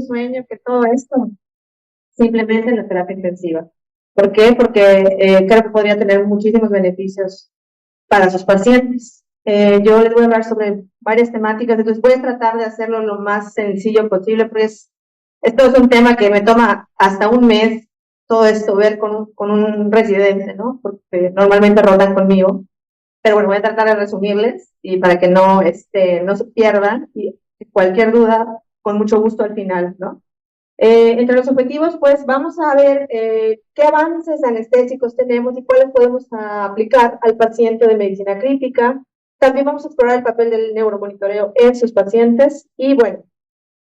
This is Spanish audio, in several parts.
sueño, que todo esto, simplemente en la terapia intensiva. ¿Por qué? Porque creo que podría tener muchísimos beneficios para sus pacientes. Yo les voy a hablar sobre varias temáticas, entonces voy a tratar de hacerlo lo más sencillo posible, pues esto es un tema que me toma hasta un mes, todo esto, ver con un residente, ¿no? Porque normalmente rotan conmigo, pero bueno, voy a tratar de resumirles y para que no, no se pierdan y cualquier duda, con mucho gusto al final, ¿no? Entre los objetivos, pues vamos a ver qué avances anestésicos tenemos y cuáles podemos aplicar al paciente de medicina crítica. También vamos a explorar el papel del neuromonitoreo en sus pacientes y bueno,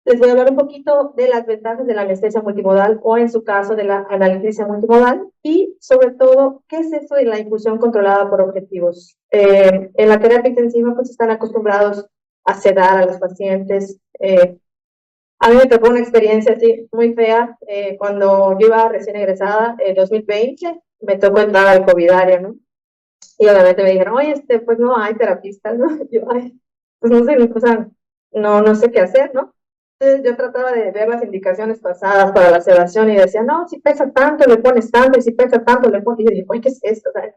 les voy a hablar un poquito de las ventajas de la anestesia multimodal o en su caso de la analgesia multimodal y sobre todo qué es eso de la infusión controlada por objetivos. En la terapia intensiva pues están acostumbrados a sedar a los pacientes. A mí me tocó una experiencia así muy fea cuando yo iba recién egresada en 2020, me tocó entrar al covidario, ¿no? Y obviamente me dijeron, oye, pues no hay terapistas, ¿no? Yo, ay, pues no sé, o sea, no sé qué hacer, ¿no? Entonces yo trataba de ver las indicaciones pasadas para la sedación y decía, no, si pesa tanto, le pones tanto, y si pesa tanto, le pones, y yo dije, oye, ¿qué es esto? O sea,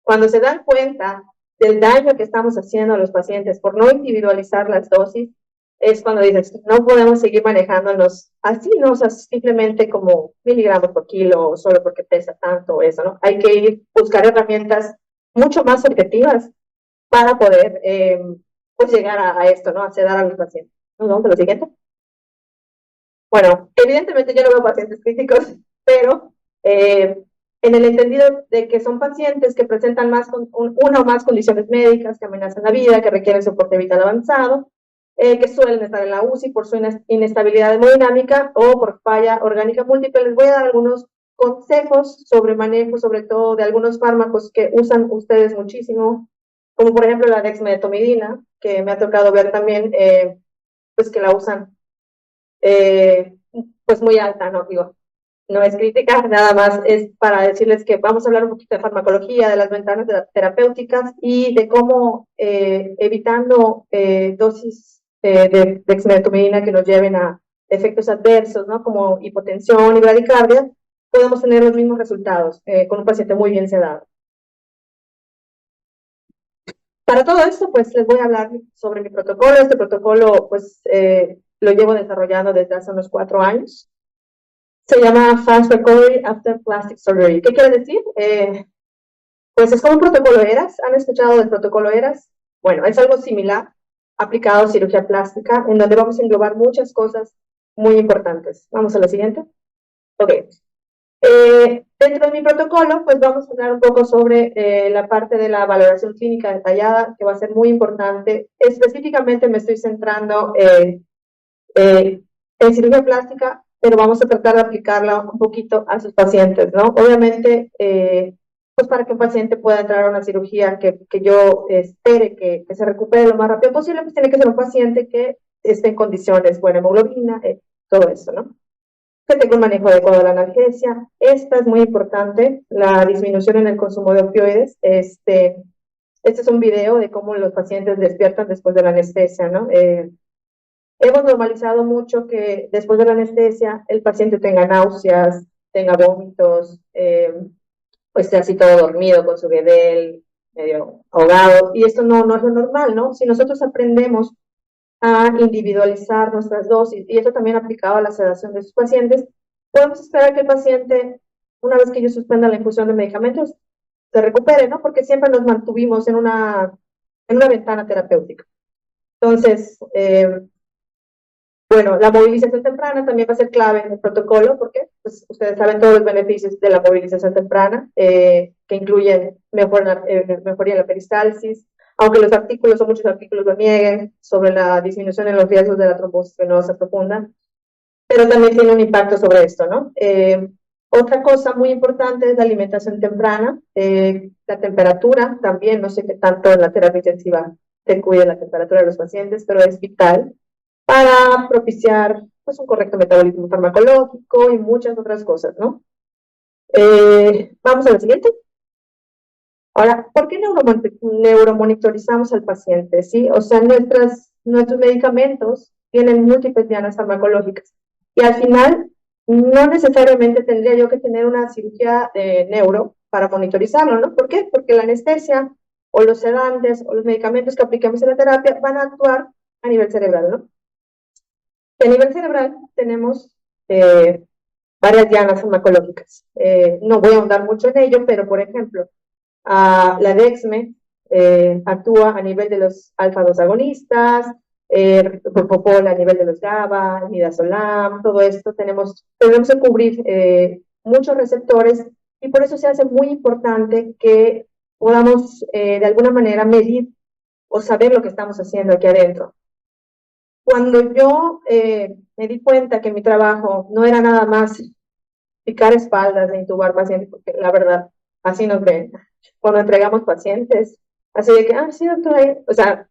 cuando se dan cuenta del daño que estamos haciendo a los pacientes por no individualizar las dosis, es cuando dices, no podemos seguir manejándonos así, ¿no? O sea, simplemente como miligramos por kilo, solo porque pesa tanto, o eso, ¿no? Hay que ir buscar herramientas mucho más objetivas para poder, pues, llegar a esto, ¿no? A sedar a los pacientes. ¿Nos vamos a lo siguiente? Bueno, evidentemente yo no veo pacientes críticos, pero en el entendido de que son pacientes que presentan una o más condiciones médicas que amenazan la vida, que requieren soporte vital avanzado, que suelen estar en la UCI por su inestabilidad hemodinámica o por falla orgánica múltiple. Les voy a dar algunos consejos sobre manejo, sobre todo de algunos fármacos que usan ustedes muchísimo, como por ejemplo la dexmedetomidina, que me ha tocado ver también, pues que la usan pues muy alta, ¿no? Digo, no es crítica, nada más es para decirles que vamos a hablar un poquito de farmacología, de las ventanas terapéuticas y de cómo evitando dosis de dexmedetomidina que nos lleven a efectos adversos, ¿no? Como hipotensión y bradicardia, podemos tener los mismos resultados con un paciente muy bien sedado. Para todo esto, pues les voy a hablar sobre mi protocolo. Este protocolo, pues, lo llevo desarrollando desde hace unos 4 años. Se llama Fast Recovery After Plastic Surgery. ¿Qué quiere decir? Pues es como un protocolo ERAS. ¿Han escuchado del protocolo ERAS? Bueno, es algo similar aplicado a cirugía plástica, en donde vamos a englobar muchas cosas muy importantes. Vamos a la siguiente. Ok. Dentro de mi protocolo, pues vamos a hablar un poco sobre la parte de la valoración clínica detallada, que va a ser muy importante. Específicamente me estoy centrando en cirugía plástica, pero vamos a tratar de aplicarla un poquito a sus pacientes, ¿no? Obviamente, pues para que un paciente pueda entrar a una cirugía que yo espere que se recupere lo más rápido posible, pues tiene que ser un paciente que esté en condiciones, buena hemoglobina, todo eso, ¿no? Que tenga un manejo adecuado de la analgesia. Esta es muy importante, la disminución en el consumo de opioides. Este es un video de cómo los pacientes despiertan después de la anestesia, ¿no? Hemos normalizado mucho que después de la anestesia el paciente tenga náuseas, tenga vómitos, pues esté así todo dormido con su guedel, medio ahogado, y esto no es lo normal, ¿no? Si nosotros aprendemos a individualizar nuestras dosis, y esto también aplicado a la sedación de sus pacientes, podemos esperar que el paciente, una vez que ellos suspendan la infusión de medicamentos, se recupere, ¿no? Porque siempre nos mantuvimos en una ventana terapéutica. Entonces, bueno, la movilización temprana también va a ser clave en el protocolo, porque pues, ustedes saben todos los beneficios de la movilización temprana, que incluyen mejoría en la peristalsis, aunque los artículos o muchos artículos lo nieguen sobre la disminución en los riesgos de la trombosis venosa profunda, pero también tiene un impacto sobre esto, ¿no? Otra cosa muy importante es la alimentación temprana, la temperatura también, no sé qué tanto en la terapia intensiva se cuide la temperatura de los pacientes, pero es vital para propiciar pues, un correcto metabolismo farmacológico y muchas otras cosas, ¿no? Vamos a la siguiente. Ahora, ¿por qué neuromonitorizamos al paciente? ¿Sí? O sea, nuestros medicamentos tienen múltiples dianas farmacológicas. Y al final, no necesariamente tendría yo que tener una cirugía de neuro para monitorizarlo, ¿no? ¿Por qué? Porque la anestesia o los sedantes o los medicamentos que apliquemos en la terapia van a actuar a nivel cerebral, ¿no? Y a nivel cerebral tenemos varias llanas farmacológicas. No voy a ahondar mucho en ello, pero por ejemplo, la Dexme actúa a nivel de los alfa-2 agonistas, Propofol a nivel de los GABA, Midazolam, todo esto tenemos que cubrir muchos receptores y por eso se hace muy importante que podamos de alguna manera medir o saber lo que estamos haciendo aquí adentro. Cuando yo me di cuenta que mi trabajo no era nada más picar espaldas e intubar pacientes, porque la verdad, así nos ven cuando entregamos pacientes, así de que, sí, doctora, o sea,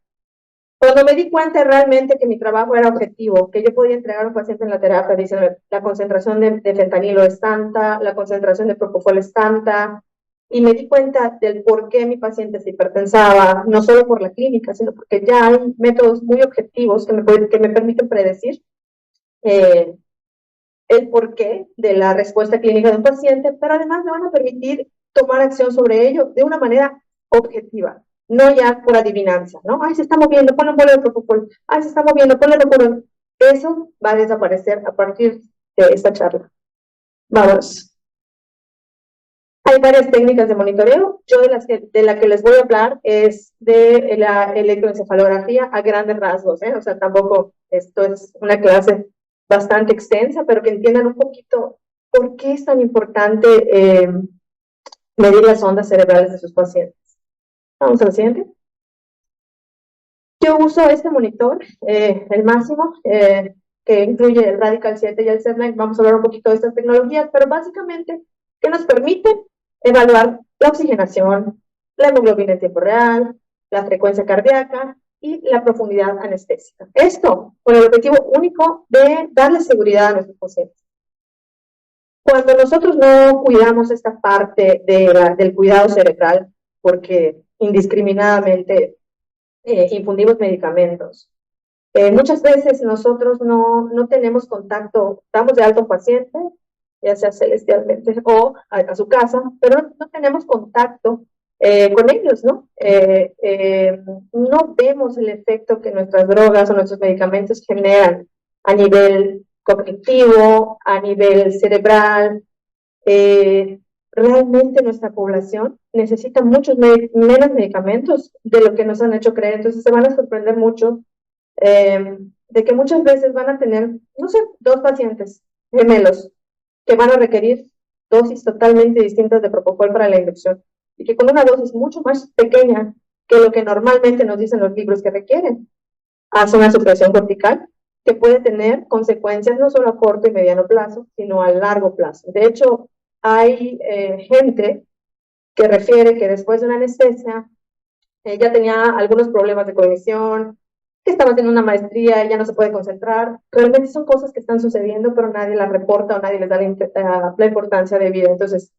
cuando me di cuenta realmente que mi trabajo era objetivo, que yo podía entregar a un paciente en la terapia, diciendo, la concentración de fentanilo es tanta, la concentración de propofol es tanta, y me di cuenta del por qué mi paciente se hipertensaba, no solo por la clínica, sino porque ya hay métodos muy objetivos que me permiten predecir eh, el porqué de la respuesta clínica de un paciente, pero además me van a permitir tomar acción sobre ello de una manera objetiva, no ya por adivinanza, ¿no? Ay, se está moviendo, ponle un bolo de propofol, ay, se está moviendo, ponle un. Eso va a desaparecer a partir de esta charla. Vamos. Hay varias técnicas de monitoreo. Yo de la que les voy a hablar es de la electroencefalografía a grandes rasgos, ¿eh? O sea, tampoco esto es una clase bastante extensa, pero que entiendan un poquito por qué es tan importante medir las ondas cerebrales de sus pacientes. Vamos al siguiente. Yo uso este monitor, el máximo, que incluye el Radical 7 y el SedLine. Vamos a hablar un poquito de estas tecnologías, pero básicamente, que nos permiten evaluar la oxigenación, la hemoglobina en tiempo real, la frecuencia cardíaca y la profundidad anestésica. Esto con el objetivo único de darle seguridad a nuestros pacientes. Cuando nosotros no cuidamos esta parte del cuidado cerebral, porque indiscriminadamente infundimos medicamentos, muchas veces nosotros no tenemos contacto, damos de alta a un paciente, ya sea celestialmente o a su casa, pero no tenemos contacto con ellos, ¿no? No vemos el efecto que nuestras drogas o nuestros medicamentos generan a nivel cognitivo, a nivel cerebral. Realmente nuestra población necesita menos medicamentos de lo que nos han hecho creer, entonces se van a sorprender mucho de que muchas veces van a tener, no sé, dos pacientes gemelos que van a requerir dosis totalmente distintas de propofol para la inducción y que con una dosis mucho más pequeña que lo que normalmente nos dicen los libros que requieren, hace una supresión cortical que puede tener consecuencias no solo a corto y mediano plazo, sino a largo plazo. De hecho, hay gente que refiere que después de una anestesia ya tenía algunos problemas de cognición, que estaba haciendo una maestría y ya no se puede concentrar. Realmente son cosas que están sucediendo, pero nadie las reporta o nadie les da la importancia de vida. Entonces,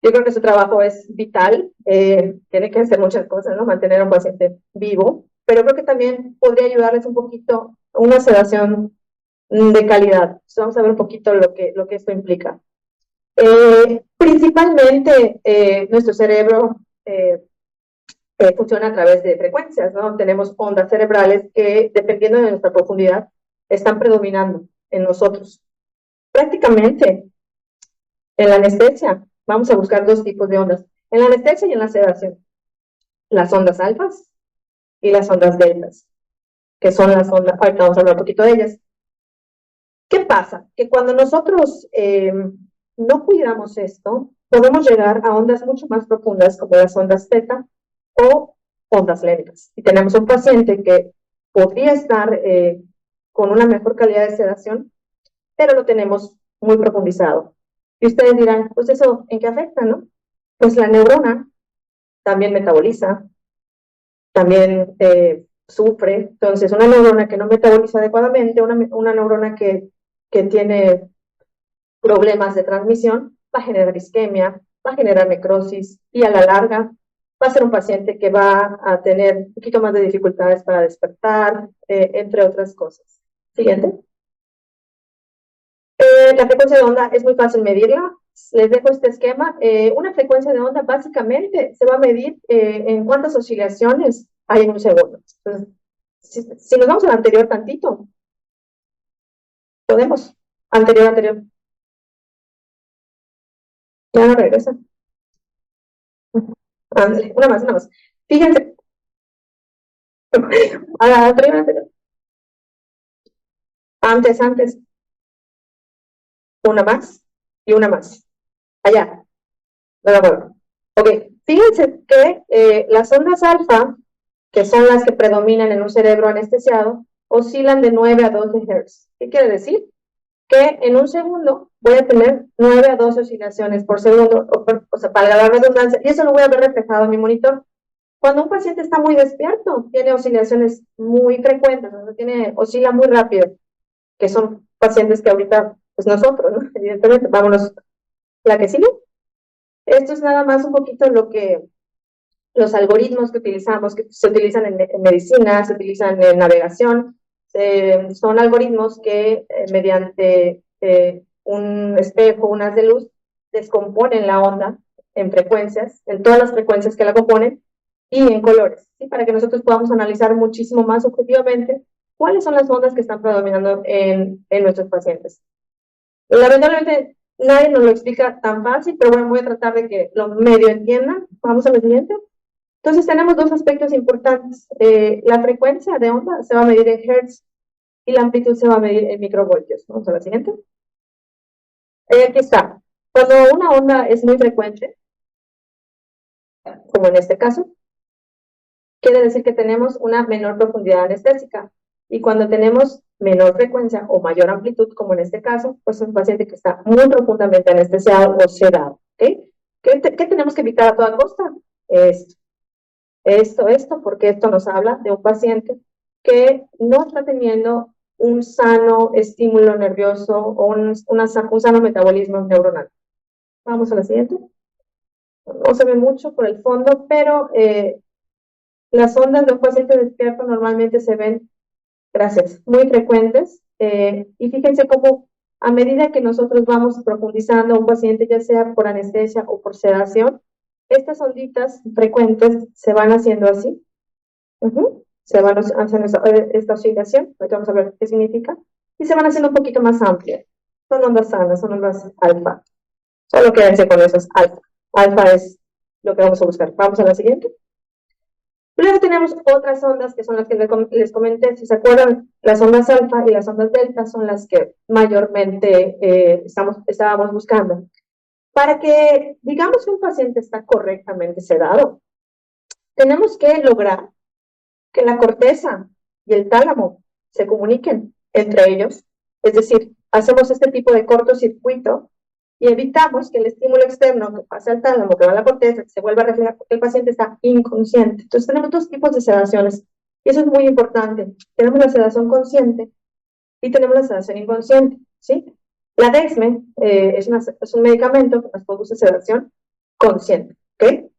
yo creo que su trabajo es vital, tiene que hacer muchas cosas, ¿no? Mantener a un paciente vivo, pero creo que también podría ayudarles un poquito una sedación de calidad. Entonces, vamos a ver un poquito lo que esto implica. Principalmente, nuestro cerebro funciona a través de frecuencias, ¿no? Tenemos ondas cerebrales que, dependiendo de nuestra profundidad, están predominando en nosotros. Prácticamente, en la anestesia, vamos a buscar dos tipos de ondas. En la anestesia y en la sedación. Las ondas alfas y las ondas deltas, que son las ondas, ahorita vamos a hablar un poquito de ellas. ¿Qué pasa? Que cuando nosotros no cuidamos esto, podemos llegar a ondas mucho más profundas, como las ondas teta o ondas lentas. Y tenemos un paciente que podría estar con una mejor calidad de sedación, pero lo tenemos muy profundizado. Y ustedes dirán, pues eso, ¿en qué afecta, no? Pues la neurona también metaboliza, también sufre. Entonces, una neurona que no metaboliza adecuadamente, una neurona que tiene problemas de transmisión, va a generar isquemia, va a generar necrosis y a la larga va a ser un paciente que va a tener un poquito más de dificultades para despertar, entre otras cosas. Siguiente. La frecuencia de onda es muy fácil medirla. Les dejo este esquema. Una frecuencia de onda básicamente se va a medir en cuántas oscilaciones hay en un segundo. Entonces, si nos vamos al anterior tantito, podemos. Anterior. Ya no regresa. Ándale, una más. Fíjense. Anterior. Antes. Una más y una más. Allá. No me acuerdo. Ok, fíjense que las ondas alfa, que son las que predominan en un cerebro anestesiado, oscilan de 9 a 12 Hz. ¿Qué quiere decir? Que en un segundo voy a tener 9 a 12 oscilaciones por segundo, o sea, para la redundancia, y eso lo voy a ver reflejado en mi monitor. Cuando un paciente está muy despierto, tiene oscilaciones muy frecuentes, o sea, oscila muy rápido, que son pacientes que ahorita, pues nosotros, ¿no? Evidentemente, vámonos, la que sigue. Esto es nada más un poquito los algoritmos que utilizamos, que se utilizan en medicina, se utilizan en navegación, son algoritmos que mediante un espejo, un haz de luz, descomponen la onda en frecuencias, en todas las frecuencias que la componen, y en colores, ¿sí? Para que nosotros podamos analizar muchísimo más objetivamente cuáles son las ondas que están predominando en nuestros pacientes. Lamentablemente, nadie nos lo explica tan fácil, pero bueno, voy a tratar de que lo medio entiendan. Vamos a lo siguiente. Entonces, tenemos dos aspectos importantes. La frecuencia de onda se va a medir en hertz y la amplitud se va a medir en microvoltios. Vamos a la siguiente. Aquí está. Cuando una onda es muy frecuente, como en este caso, quiere decir que tenemos una menor profundidad anestésica. Y cuando tenemos menor frecuencia o mayor amplitud, como en este caso, pues es un paciente que está muy profundamente anestesiado o sedado. ¿Okay? ¿Qué tenemos que evitar a toda costa? Esto, porque esto nos habla de un paciente que no está teniendo un sano estímulo nervioso o un sano metabolismo neuronal. Vamos a la siguiente. No se ve mucho por el fondo, pero las ondas de un paciente despierto normalmente se ven, gracias, muy frecuentes. Y fíjense cómo a medida que nosotros vamos profundizando a un paciente, ya sea por anestesia o por sedación, estas onditas frecuentes se van haciendo así. Se van haciendo esta oscilación, ahorita vamos a ver qué significa, y se van haciendo un poquito más amplias. Son ondas sanas, son ondas alfa. Solo quédense con esas alfa. Alfa es lo que vamos a buscar. Vamos a la siguiente. Luego tenemos otras ondas que son las que les comenté. Si se acuerdan, las ondas alfa y las ondas delta son las que mayormente estábamos buscando. Para que digamos que un paciente está correctamente sedado, tenemos que lograr que la corteza y el tálamo se comuniquen entre ellos, es decir, hacemos este tipo de cortocircuito y evitamos que el estímulo externo que pase al tálamo, que va a la corteza, que se vuelva a reflejar porque el paciente está inconsciente. Entonces tenemos dos tipos de sedaciones y eso es muy importante. Tenemos la sedación consciente y tenemos la sedación inconsciente, ¿sí? La Dexme es un medicamento que nos produce sedación consciente, ¿ok?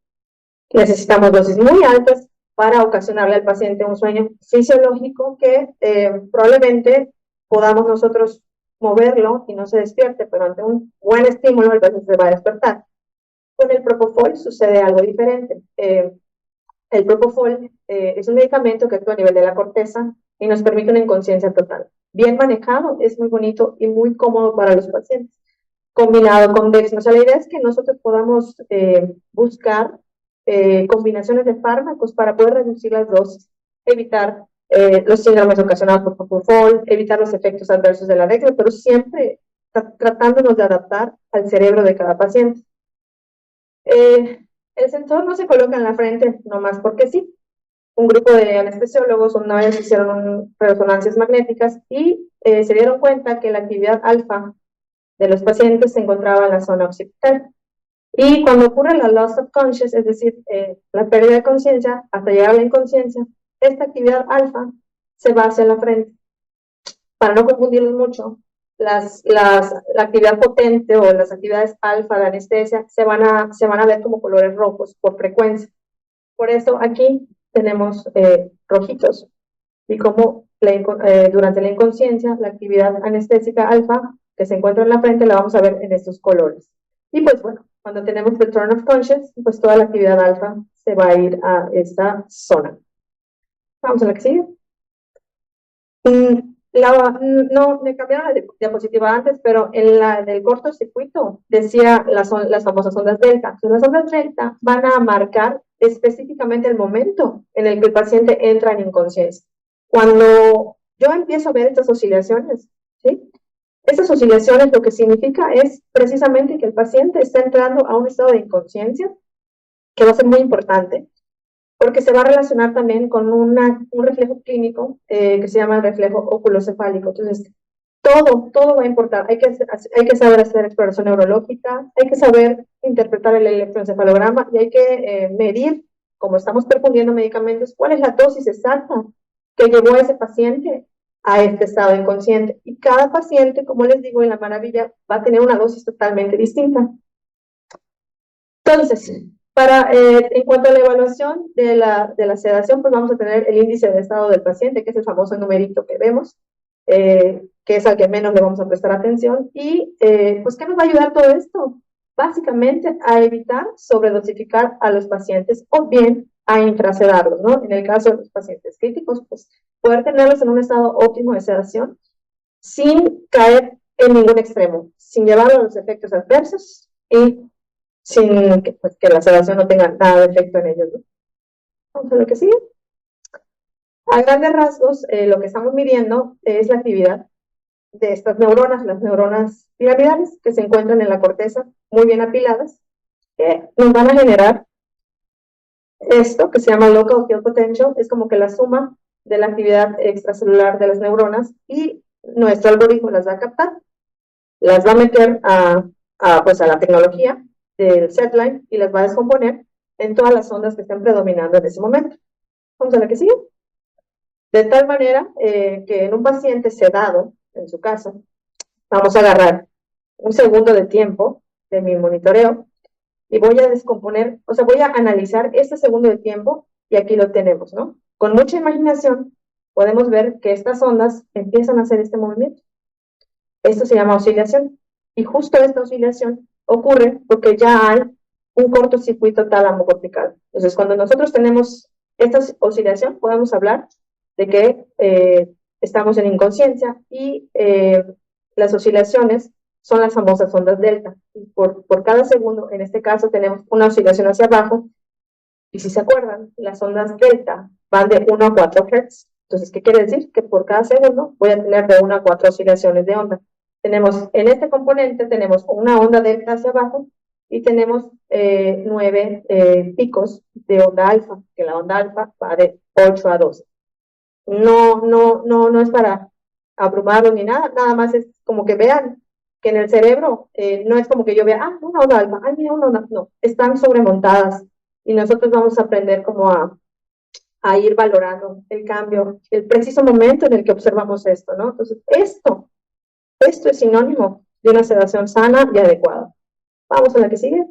Necesitamos dosis muy altas para ocasionarle al paciente un sueño fisiológico que probablemente podamos nosotros moverlo y no se despierte, pero ante un buen estímulo el paciente se va a despertar. Con el Propofol sucede algo diferente. El Propofol es un medicamento que actúa a nivel de la corteza y nos permite una inconsciencia total. Bien manejado, es muy bonito y muy cómodo para los pacientes. Combinado con Dexme. O sea, la idea es que nosotros podamos buscar combinaciones de fármacos para poder reducir las dosis, evitar los síndromes ocasionados por Propofol, evitar los efectos adversos de la Dexme, pero siempre tratándonos de adaptar al cerebro de cada paciente. El sensor no se coloca en la frente nomás porque sí. Un grupo de anestesiólogos una vez hicieron resonancias magnéticas y se dieron cuenta que la actividad alfa de los pacientes se encontraba en la zona occipital. Y cuando ocurre la loss of consciousness, es decir, la pérdida de conciencia hasta llegar a la inconsciencia, esta actividad alfa se va hacia la frente. Para no confundirlos mucho, la actividad potente o las actividades alfa de anestesia se van a ver como colores rojos por frecuencia. Por eso aquí tenemos rojitos y como durante la inconsciencia la actividad anestésica alfa que se encuentra en la frente la vamos a ver en estos colores. Y pues bueno, cuando tenemos return of conscious, pues toda la actividad alfa se va a ir a esta zona. Vamos a la que sigue. No, me cambiaron la diapositiva antes, pero en la del cortocircuito decía las famosas ondas delta. Entonces, las ondas delta van a marcar específicamente el momento en el que el paciente entra en inconsciencia. Cuando yo empiezo a ver estas oscilaciones, ¿sí? Estas oscilaciones lo que significa es precisamente que el paciente está entrando a un estado de inconsciencia, que va a ser muy importante, porque se va a relacionar también con un reflejo clínico que se llama reflejo oculocefálico. Entonces, todo va a importar. Hay que saber hacer exploración neurológica, hay que saber interpretar el electroencefalograma y hay que medir, como estamos perfundiendo medicamentos, cuál es la dosis exacta que llevó a ese paciente a este estado inconsciente. Y cada paciente, como les digo en la maravilla, va a tener una dosis totalmente distinta. Entonces, en cuanto a la evaluación de la sedación, pues vamos a tener el índice de estado del paciente, que es el famoso numerito que vemos, que es al que menos le vamos a prestar atención. Y, pues, ¿qué nos va a ayudar todo esto? Básicamente a evitar sobredosificar a los pacientes o bien a infrasedarlos, ¿no? En el caso de los pacientes críticos, pues, poder tenerlos en un estado óptimo de sedación sin caer en ningún extremo, sin llevarlos a los efectos adversos y sin que la sedación no tenga nada de efecto en ellos, ¿no? Vamos a lo que sigue. A grandes rasgos, lo que estamos midiendo es la actividad de estas neuronas, las neuronas piramidales, que se encuentran en la corteza muy bien apiladas, que nos van a generar esto que se llama local field potential. Es como que la suma de la actividad extracelular de las neuronas, y nuestro algoritmo las va a captar, las va a meter pues a la tecnología del setline y las va a descomponer en todas las ondas que estén predominando en ese momento. Vamos a la que sigue. De tal manera que en un paciente sedado, en su caso, vamos a agarrar un segundo de tiempo de mi monitoreo y voy a descomponer, o sea, voy a analizar este segundo de tiempo y aquí lo tenemos, ¿no? Con mucha imaginación podemos ver que estas ondas empiezan a hacer este movimiento. Esto se llama oscilación. Y justo esta oscilación ocurre porque ya hay un cortocircuito tálamo cortical. Entonces, cuando nosotros tenemos esta oscilación, podemos hablar de que estamos en inconsciencia y las oscilaciones son las famosas ondas delta. Y por cada segundo, en este caso, tenemos una oscilación hacia abajo. Y si se acuerdan, las ondas delta van de 1 a 4 Hz. Entonces, ¿qué quiere decir? Que por cada segundo voy a tener de 1 a 4 oscilaciones de onda. Tenemos, en este componente, tenemos una onda delta hacia abajo y tenemos 9 picos de onda alfa, que la onda alfa va de 8 a 12. No es para abrumarlos ni nada, nada más es como que vean que en el cerebro no es como que yo vea, una onda alfa, mira una onda, no, están sobremontadas y nosotros vamos a aprender como a ir valorando el cambio, el preciso momento en el que observamos esto, ¿no? Entonces, esto es sinónimo de una sedación sana y adecuada. Vamos a la que sigue.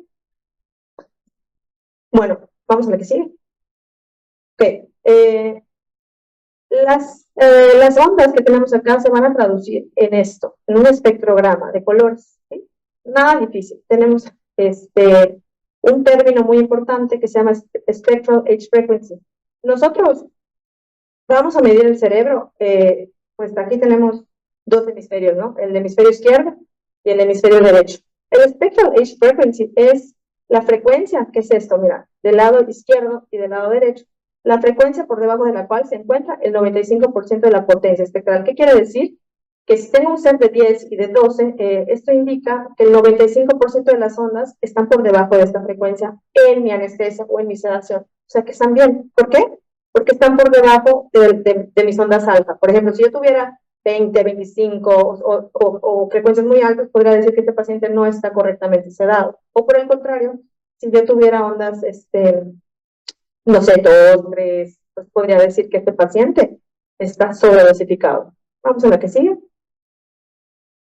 Bueno, vamos a la que sigue. Ok. Las ondas que tenemos acá se van a traducir en esto, en un espectrograma de colores, ¿sí? Nada difícil. Tenemos un término muy importante que se llama Spectral Edge Frequency. Nosotros vamos a medir el cerebro, pues aquí tenemos dos hemisferios, ¿no? El hemisferio izquierdo y el hemisferio derecho. El Spectral Edge Frequency es la frecuencia, que es esto, mira, del lado izquierdo y del lado derecho, la frecuencia por debajo de la cual se encuentra el 95% de la potencia espectral. ¿Qué quiere decir? Que si tengo un set de 10 y de 12, esto indica que el 95% de las ondas están por debajo de esta frecuencia en mi anestesia o en mi sedación. O sea, que están bien. ¿Por qué? Porque están por debajo de mis ondas alfa. Por ejemplo, si yo tuviera 20, 25 o frecuencias muy altas, podría decir que este paciente no está correctamente sedado. O por el contrario, si yo tuviera ondas, no sé, 2, 3, pues podría decir que este paciente está sobredosificado. Vamos a la que sigue.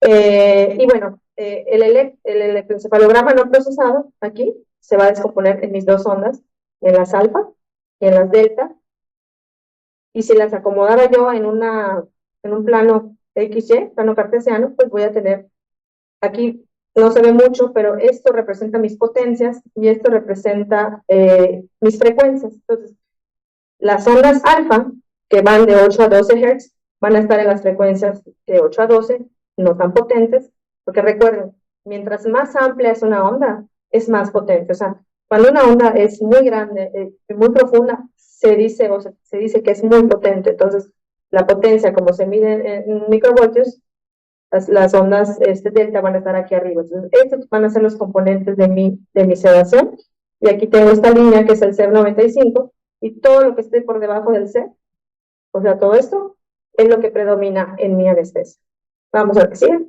Y bueno, el electroencefalograma no procesado aquí se va a descomponer en mis dos ondas, en las alfa y en las delta. Y si las acomodara yo en un plano XY, plano cartesiano, pues voy a tener aquí no se ve mucho, pero esto representa mis potencias y esto representa mis frecuencias. Entonces, las ondas alfa, que van de 8 a 12 Hz, van a estar en las frecuencias de 8 a 12, no tan potentes, porque recuerden, mientras más amplia es una onda, es más potente. O sea, cuando una onda es muy grande, muy profunda, se dice que es muy potente. Entonces, la potencia, como se mide en microvoltios, las ondas delta van a estar aquí arriba. Entonces, estos van a ser los componentes de mi sedación. Y aquí tengo esta línea que es el CEP95, y todo lo que esté por debajo del CEP, o sea, todo esto, es lo que predomina en mi anestesia. Vamos a ver qué sigue.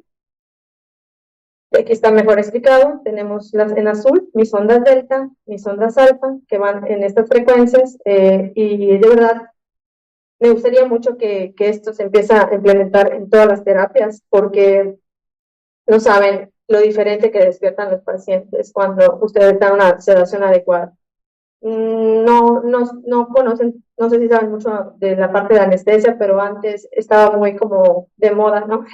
Y aquí está mejor explicado. Tenemos en azul mis ondas delta, mis ondas alfa, que van en estas frecuencias, y de verdad me gustaría mucho que esto se empiece a implementar en todas las terapias, porque no saben lo diferente que despiertan los pacientes cuando ustedes dan una sedación adecuada. No conocen, no sé si saben mucho de la parte de anestesia, pero antes estaba muy como de moda, ¿no?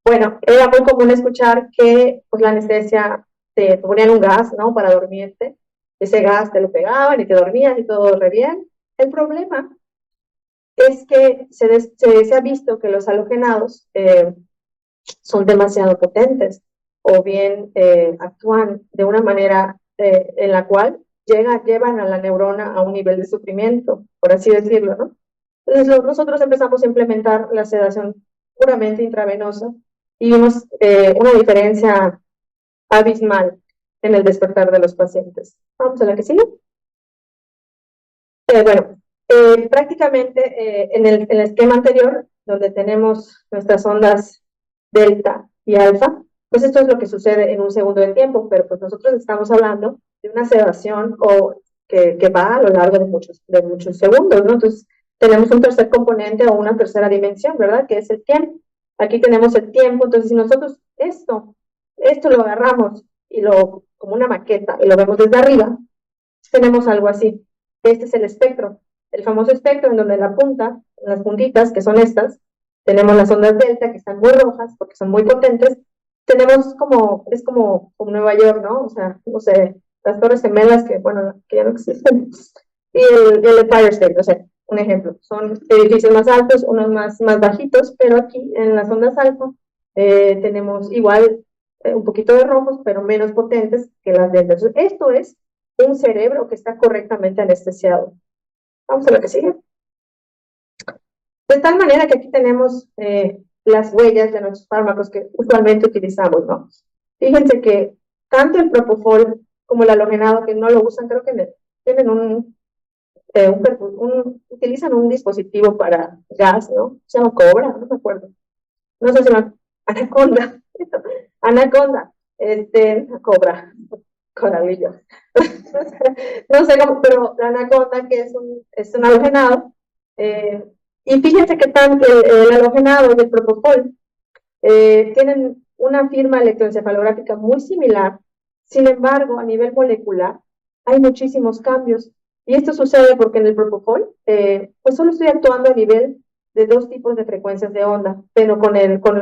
Bueno, era muy común escuchar que pues la anestesia te ponían un gas, ¿no? Para dormirte. Ese gas te lo pegaban y te dormías y todo re bien. El problema es que se ha visto que los halogenados son demasiado potentes o bien actúan de una manera en la cual llevan a la neurona a un nivel de sufrimiento, por así decirlo, ¿no? Entonces nosotros empezamos a implementar la sedación puramente intravenosa y vimos una diferencia abismal en el despertar de los pacientes. Vamos a la que sigue. Bueno, prácticamente en el esquema anterior, donde tenemos nuestras ondas delta y alfa, pues esto es lo que sucede en un segundo de tiempo, pero pues nosotros estamos hablando de una sedación que va a lo largo de muchos segundos, ¿no? Entonces, tenemos un tercer componente o una tercera dimensión, ¿verdad? Que es el tiempo. Aquí tenemos el tiempo, entonces si nosotros esto lo agarramos como una maqueta y lo vemos desde arriba, tenemos algo así. Este es el espectro, el famoso espectro en donde la punta, las puntitas, que son estas, tenemos las ondas delta, que están muy rojas porque son muy potentes. Es como Nueva York, ¿no? O sea, no sé, las Torres Gemelas, que bueno, que ya no existen, y el Empire State, o sea, un ejemplo. Son edificios más altos, unos más bajitos, pero aquí en las ondas alfa tenemos igual un poquito de rojos, pero menos potentes que las delta. Esto es un cerebro que está correctamente anestesiado. Vamos a lo que sigue. De tal manera que aquí tenemos las huellas de nuestros fármacos que usualmente utilizamos, ¿no? Fíjense que tanto el propofol como el halogenado, que no lo usan, creo que tienen utilizan un dispositivo para gas, ¿no? Se llama Cobra, no me acuerdo. No sé si llama Anaconda. Anaconda, Cobra, Coralillo. No sé cómo, pero la anaconda, que es un halogenado, y fíjense que tanto el halogenado y el propofol tienen una firma electroencefalográfica muy similar. Sin embargo, a nivel molecular hay muchísimos cambios, y esto sucede porque en el propofol pues solo estoy actuando a nivel de dos tipos de frecuencias de onda, pero con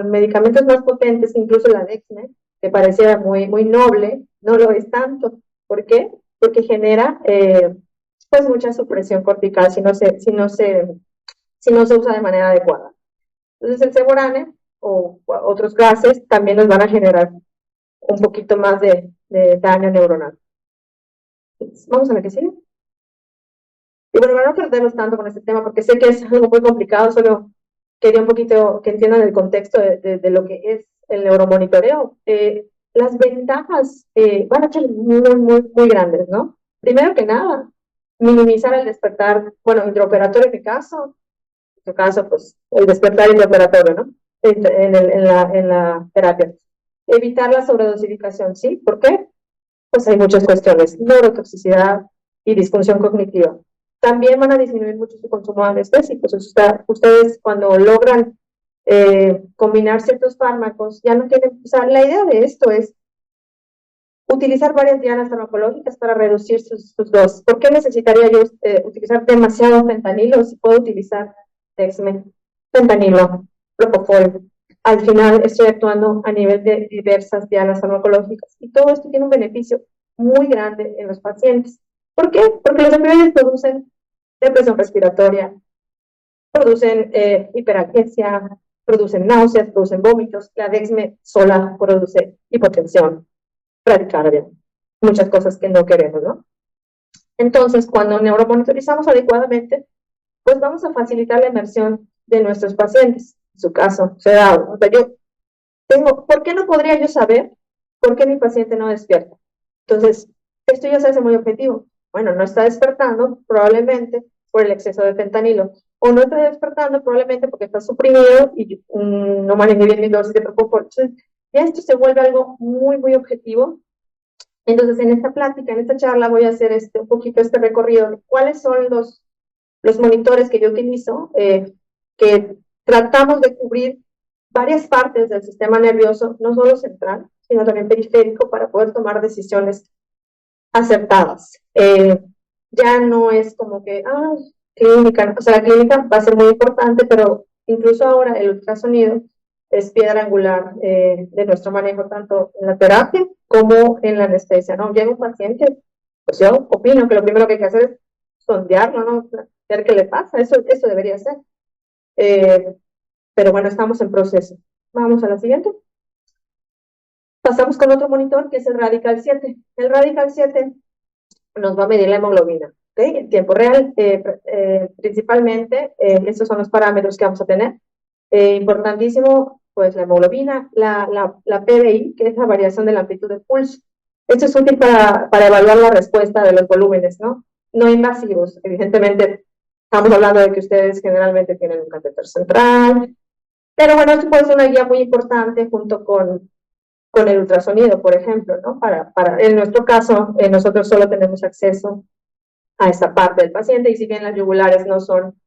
medicamentos más potentes, incluso la Dexme, que pareciera muy noble, no lo es tanto. ¿Por qué? Porque genera pues mucha supresión cortical si no se usa de manera adecuada. Entonces el Seborane o otros gases también nos van a generar un poquito más de daño neuronal. Entonces, vamos a ver qué sigue. Y bueno, para no perdernos tanto con este tema, porque sé que es algo muy complicado, solo quería un poquito que entiendan el contexto de lo que es el neuromonitoreo. Las ventajas van a ser muy grandes, ¿no? Primero que nada, minimizar el despertar, bueno, intraoperatorio en tu caso, pues el despertar intraoperatorio, ¿no? En la terapia. Evitar la sobredosificación, ¿sí? ¿Por qué? Pues hay muchas cuestiones, neurotoxicidad y disfunción cognitiva. También van a disminuir mucho su consumo de anestésicos. Ustedes cuando logran combinar ciertos fármacos, ya no tienen, o sea, la idea de esto es utilizar varias dianas farmacológicas para reducir sus dosis. ¿Por qué necesitaría yo utilizar demasiado fentanilo si puedo utilizar Dexme, fentanilo, propofol, al final estoy actuando a nivel de diversas dianas farmacológicas y todo esto tiene un beneficio muy grande en los pacientes. ¿Por qué? Porque los opioides producen depresión respiratoria, producen hiperalgesia, producen náuseas, producen vómitos, la dexme sola produce hipotensión, bradicardia, muchas cosas que no queremos, ¿no? Entonces, cuando neuromonitorizamos adecuadamente, pues vamos a facilitar la inmersión de nuestros pacientes. En su caso, se da, o sea, yo tengo, ¿por qué no podría yo saber por qué mi paciente no despierta? Entonces, esto ya se hace muy objetivo. Bueno, no está despertando probablemente por el exceso de fentanilo, o no está despertando probablemente porque está suprimido y no manejé bien mi dosis de propofol. Entonces, ya esto se vuelve algo muy, muy objetivo. Entonces, en esta plática, en esta charla, voy a hacer un poquito este recorrido de cuáles son los monitores que yo utilizo, que tratamos de cubrir varias partes del sistema nervioso, no solo central, sino también periférico, para poder tomar decisiones acertadas. Ya no es como que, clínica, o sea, la clínica va a ser muy importante, pero incluso ahora el ultrasonido es piedra angular de nuestro manejo, tanto en la terapia como en la anestesia, ¿no? Llega un paciente, pues yo opino que lo primero que hay que hacer es sondearlo, ¿no? Ver qué le pasa, eso debería ser. Pero bueno, estamos en proceso. Vamos a la siguiente. Pasamos con otro monitor que es el Radical 7. El Radical 7 nos va a medir la hemoglobina, ¿okay? En tiempo real, principalmente, estos son los parámetros que vamos a tener. Importantísimo, pues la hemoglobina, la PBI, que es la variación de la amplitud de pulso. Esto es útil para evaluar la respuesta de los volúmenes, ¿no? No invasivos, evidentemente. Estamos hablando de que ustedes generalmente tienen un catéter central, pero bueno, esto puede ser una guía muy importante junto con el ultrasonido, por ejemplo, ¿no? En nuestro caso, nosotros solo tenemos acceso a esta parte del paciente y si bien las yugulares no son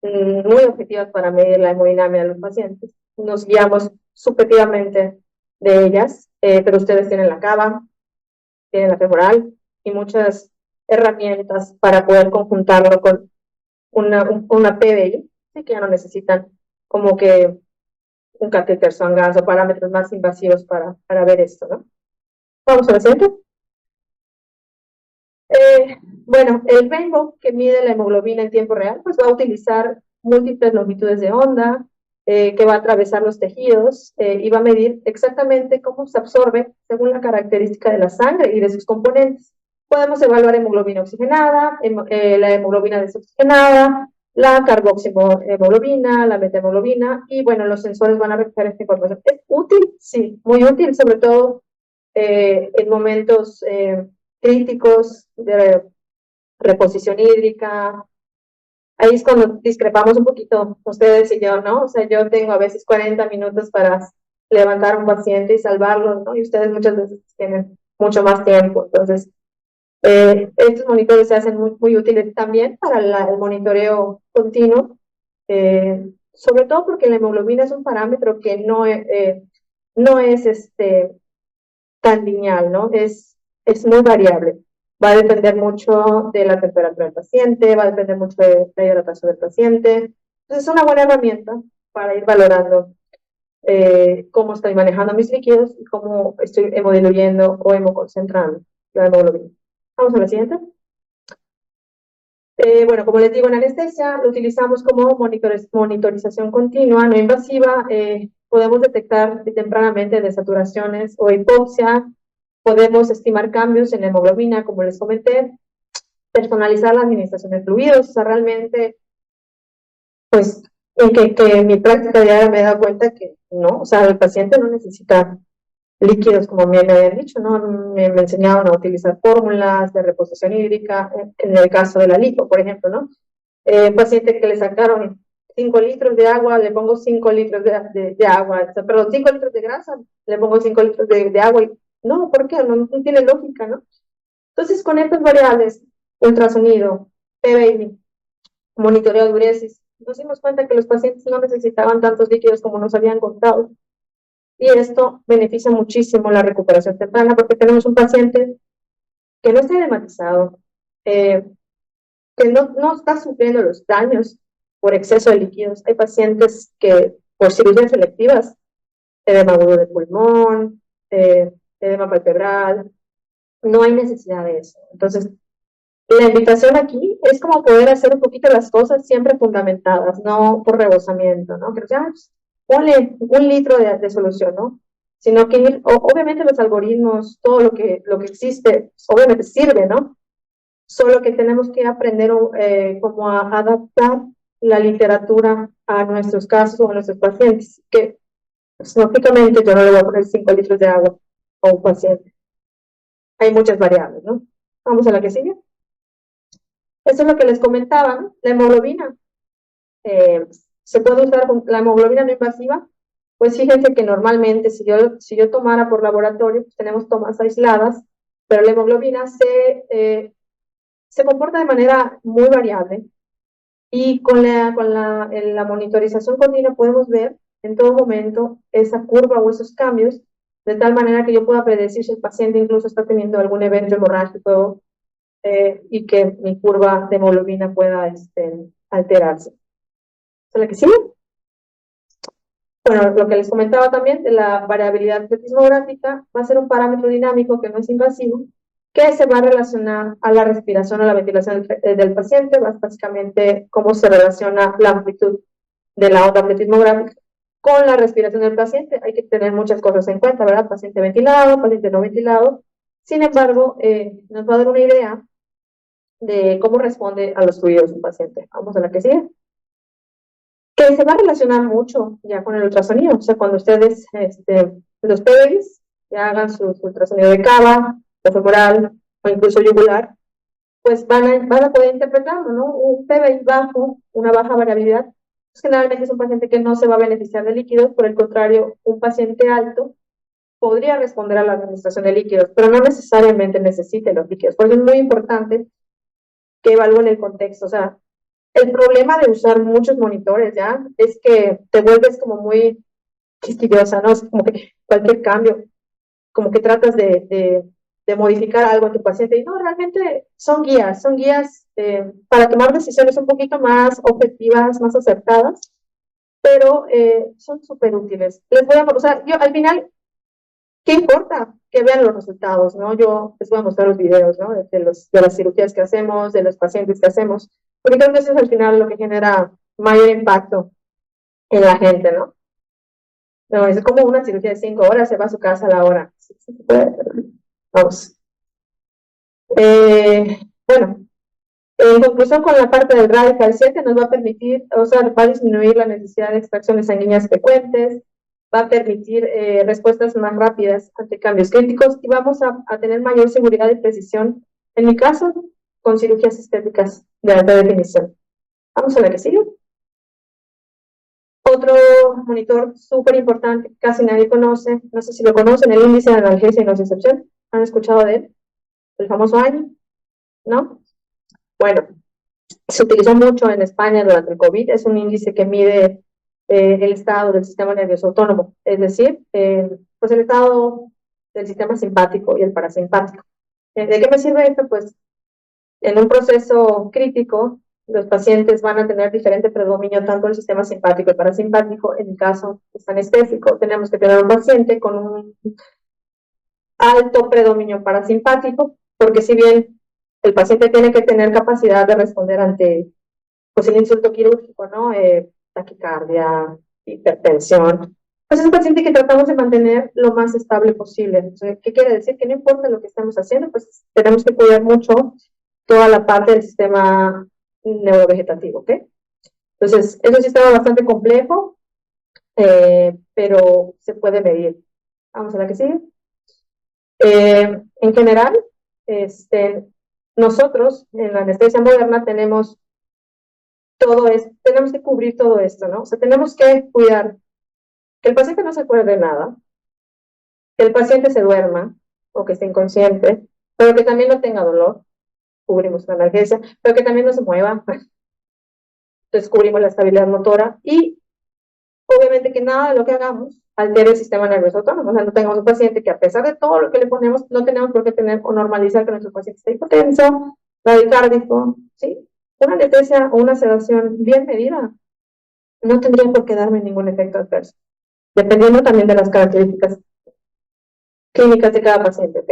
muy objetivas para medir la hemodinamia de los pacientes, nos guiamos subjetivamente de ellas, pero ustedes tienen la cava, tienen la femoral y muchas herramientas para poder conjuntarlo con una PBI, ¿sí? Que ya no necesitan como que un catéter Swan-Ganz o parámetros más invasivos para ver esto, ¿no? Vamos a la siguiente. Bueno, el Rainbow, que mide la hemoglobina en tiempo real, pues va a utilizar múltiples longitudes de onda, que va a atravesar los tejidos y va a medir exactamente cómo se absorbe según la característica de la sangre y de sus componentes. Podemos evaluar hemoglobina oxigenada, la hemoglobina desoxigenada, la carboxihemoglobina, la metahemoglobina, y bueno, los sensores van a recoger esta información. ¿Es útil? Sí, muy útil, sobre todo en momentos críticos de reposición hídrica. Ahí es cuando discrepamos un poquito ustedes y yo, ¿no? O sea, yo tengo a veces 40 minutos para levantar a un paciente y salvarlo, ¿no? Y ustedes muchas veces tienen mucho más tiempo. Entonces, estos monitores se hacen muy, muy útiles también para el monitoreo continuo, sobre todo porque la hemoglobina es un parámetro que no es tan lineal, ¿no? Es muy variable. Va a depender mucho de la temperatura del paciente, va a depender mucho de la hidratación del paciente. Entonces, es una buena herramienta para ir valorando cómo estoy manejando mis líquidos y cómo estoy hemodiluyendo o hemoconcentrando la hemoglobina. Vamos a la siguiente. Bueno, como les digo, en anestesia lo utilizamos como monitorización continua, no invasiva. Podemos detectar tempranamente desaturaciones o hipoxia. Podemos estimar cambios en la hemoglobina, como les comenté. Personalizar la administración de fluidos. O sea, realmente, pues, en mi práctica diaria me he dado cuenta que no, o sea, el paciente no necesita líquidos, como me habían dicho, ¿no? Me enseñaron a utilizar fórmulas de reposición hídrica, en el caso de la lipo, por ejemplo, ¿no? Un paciente que le sacaron 5 litros de agua, le pongo 5 litros de agua, o sea, perdón, 5 litros de grasa, le pongo 5 litros de agua, y no, ¿por qué? No tiene lógica, ¿no? Entonces, con estas variables, ultrasonido, PBI, monitoreo de diuresis, nos dimos cuenta que los pacientes no necesitaban tantos líquidos como nos habían contado. Y esto beneficia muchísimo la recuperación temprana porque tenemos un paciente que no está edematizado, que no está sufriendo los daños por exceso de líquidos. Hay pacientes que por cirugías selectivas, edema agudo de pulmón, edema palpebral. No hay necesidad de eso. Entonces, la invitación aquí es como poder hacer un poquito las cosas siempre fundamentadas, no por rebosamiento, ¿no? Que ya, ponle 1 litro de solución, ¿no? Sino que obviamente los algoritmos, todo lo que existe, obviamente sirve, ¿no? Solo que tenemos que aprender como a adaptar la literatura a nuestros casos o a nuestros pacientes, que pues, lógicamente yo no le voy a poner 5 litros de agua a un paciente. Hay muchas variables, ¿no? Vamos a la que sigue. Eso es lo que les comentaba, ¿no? La hemoglobina. Se puede usar la hemoglobina no invasiva. Pues fíjense que normalmente si yo tomara por laboratorio, pues tenemos tomas aisladas, pero la hemoglobina se comporta de manera muy variable y con la monitorización continua podemos ver en todo momento esa curva o esos cambios, de tal manera que yo pueda predecir si el paciente incluso está teniendo algún evento hemorrágico y que mi curva de hemoglobina pueda alterarse. ¿Es la que sigue? Bueno, lo que les comentaba también de la variabilidad pletismográfica va a ser un parámetro dinámico que no es invasivo, que se va a relacionar a la respiración o la ventilación del paciente, básicamente cómo se relaciona la amplitud de la onda pletismográfica con la respiración del paciente. Hay que tener muchas cosas en cuenta, ¿verdad? Paciente ventilado, paciente no ventilado. Sin embargo, nos va a dar una idea de cómo responde a los fluidos un paciente. Vamos a la que sigue. Que se va a relacionar mucho ya con el ultrasonido. O sea, cuando ustedes, los PBIs, ya hagan su ultrasonido de cava, o femoral, o incluso yugular, pues van a poder interpretarlo, ¿no? Un PBI bajo, una baja variabilidad, pues generalmente es un paciente que no se va a beneficiar de líquidos, por el contrario, un paciente alto podría responder a la administración de líquidos, pero no necesariamente necesite los líquidos. Por eso es muy importante que evalúen el contexto. O sea, el problema de usar muchos monitores, ¿ya? Es que te vuelves como muy quisquillosa, ¿no? Es como que cualquier cambio, como que tratas de modificar algo en tu paciente. Y no, realmente son guías para tomar decisiones un poquito más objetivas, más acertadas, pero son súper útiles. O sea, yo al final, ¿qué importa? Que vean los resultados, ¿no? Yo les voy a mostrar los videos, ¿no? De las cirugías que hacemos, de los pacientes que hacemos, porque creo que eso es al final lo que genera mayor impacto en la gente, ¿no? No, es como una cirugía de 5 horas, se va a su casa a la hora. Vamos. Bueno, en conclusión, con la parte del Radical 7 nos va a permitir, o sea, va a disminuir la necesidad de extracciones sanguíneas frecuentes, va a permitir respuestas más rápidas ante cambios críticos y vamos a tener mayor seguridad y precisión, en mi caso, con cirugías estéticas de alta definición. Vamos a ver qué sigue. Otro monitor súper importante, casi nadie conoce, no sé si lo conocen, el índice de analgesia y nocicepción. ¿Han escuchado de él? El famoso ANI, ¿no? Bueno, se utilizó mucho en España durante el COVID. Es un índice que mide el estado del sistema nervioso autónomo, es decir, pues el estado del sistema simpático y el parasimpático. ¿De qué me sirve esto? Pues en un proceso crítico, los pacientes van a tener diferente predominio tanto del sistema simpático y parasimpático. En el caso anestésico, tenemos que tener un paciente con un alto predominio parasimpático, porque si bien el paciente tiene que tener capacidad de responder ante pues, el insulto quirúrgico, ¿no? Taquicardia, hipertensión, pues es un paciente que tratamos de mantener lo más estable posible. Entonces, ¿qué quiere decir? Que no importa lo que estemos haciendo, pues tenemos que cuidar mucho toda la parte del sistema neurovegetativo, ¿ok? Entonces, es un sistema bastante complejo, pero se puede medir. Vamos a la que sigue. En general, nosotros en la anestesia moderna tenemos tenemos que cubrir todo esto, ¿no? O sea, tenemos que cuidar que el paciente no se acuerde de nada, que el paciente se duerma o que esté inconsciente, pero que también no tenga dolor, cubrimos la analgesia, pero que también no se mueva, entonces cubrimos la estabilidad motora y obviamente que nada de lo que hagamos altere el sistema nervioso autónomo. O sea, no tengamos un paciente que a pesar de todo lo que le ponemos, no tenemos por qué tener o normalizar que nuestro paciente esté hipotenso, radicárdico, ¿sí? Una anestesia o una sedación bien medida no tendría por qué darme ningún efecto adverso, dependiendo también de las características clínicas de cada paciente, ¿ok?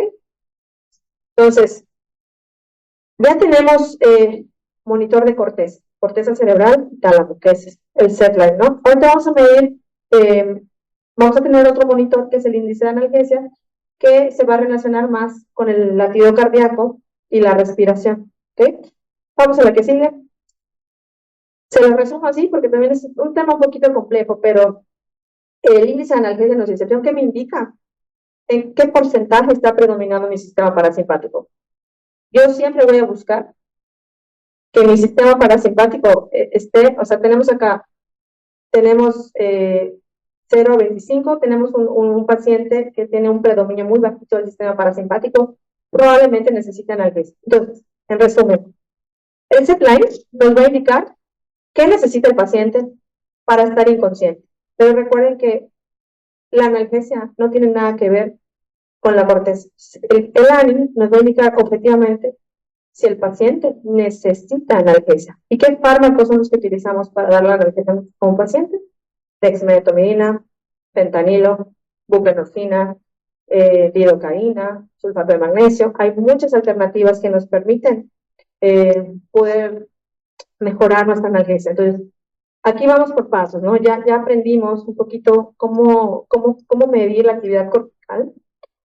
Entonces, ya tenemos monitor de corteza cerebral y tálamo, que es el SETline, ¿no? Ahorita vamos a medir, vamos a tener otro monitor que es el índice de analgesia, que se va a relacionar más con el latido cardíaco y la respiración, ¿ok? Vamos a la que sigue. Se lo resumo así porque también es un tema un poquito complejo, pero el índice de analgesia nocicepción, ¿qué me indica? ¿En qué porcentaje está predominando mi sistema parasimpático? Yo siempre voy a buscar que mi sistema parasimpático esté, o sea, tenemos acá, tenemos 0 a 25, tenemos un paciente que tiene un predominio muy bajito del sistema parasimpático, probablemente necesita analgesia. Entonces, en resumen, el setline nos va a indicar qué necesita el paciente para estar inconsciente. Pero recuerden que la analgesia no tiene nada que ver con la corteza. El ANI nos va a indicar objetivamente si el paciente necesita analgesia. ¿Y qué fármacos son los que utilizamos para dar la analgesia a un paciente? Dexmedetomidina, fentanilo, buprenorfina, lidocaína, sulfato de magnesio. Hay muchas alternativas que nos permiten poder mejorar nuestra analgesia. Entonces, aquí vamos por pasos, ¿no? Ya aprendimos un poquito cómo medir la actividad cortical,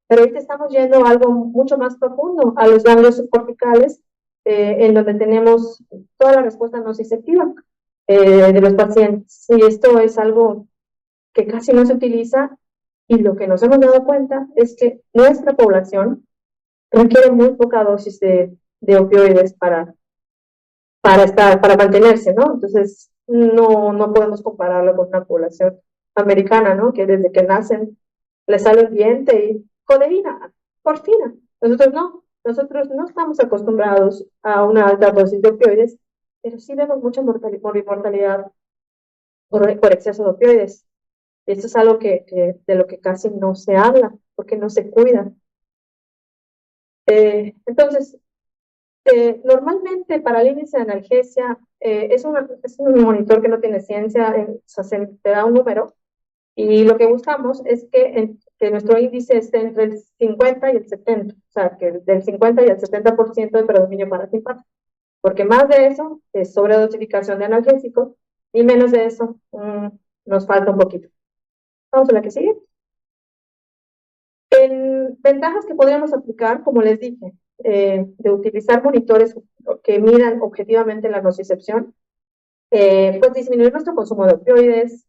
pero ahorita estamos yendo a algo mucho más profundo, a los ganglios subcorticales, en donde tenemos toda la respuesta nociceptiva de los pacientes. Y esto es algo que casi no se utiliza, y lo que nos hemos dado cuenta es que nuestra población requiere muy poca dosis de opioides para mantenerse, ¿no? Entonces, no podemos compararlo con una población americana, ¿no? Que desde que nacen les sale el diente y codeína, morfina. Nosotros no estamos acostumbrados a una alta dosis de opioides, pero sí vemos mucha mortalidad por exceso de opioides. Y esto es algo de lo que casi no se habla, porque no se cuida. Entonces, normalmente para el índice de analgesia es un monitor que no tiene ciencia, o sea, te da un número, y lo que buscamos es que nuestro índice esté entre el 50 y el 70, o sea, que del 50 y el 70% de predominio parasimpático, porque más de eso es sobredosificación de analgésicos y menos de eso nos falta un poquito. Vamos a la que sigue. En ventajas que podríamos aplicar, como les dije, de utilizar monitores que midan objetivamente la nocicepción, pues disminuir nuestro consumo de opioides.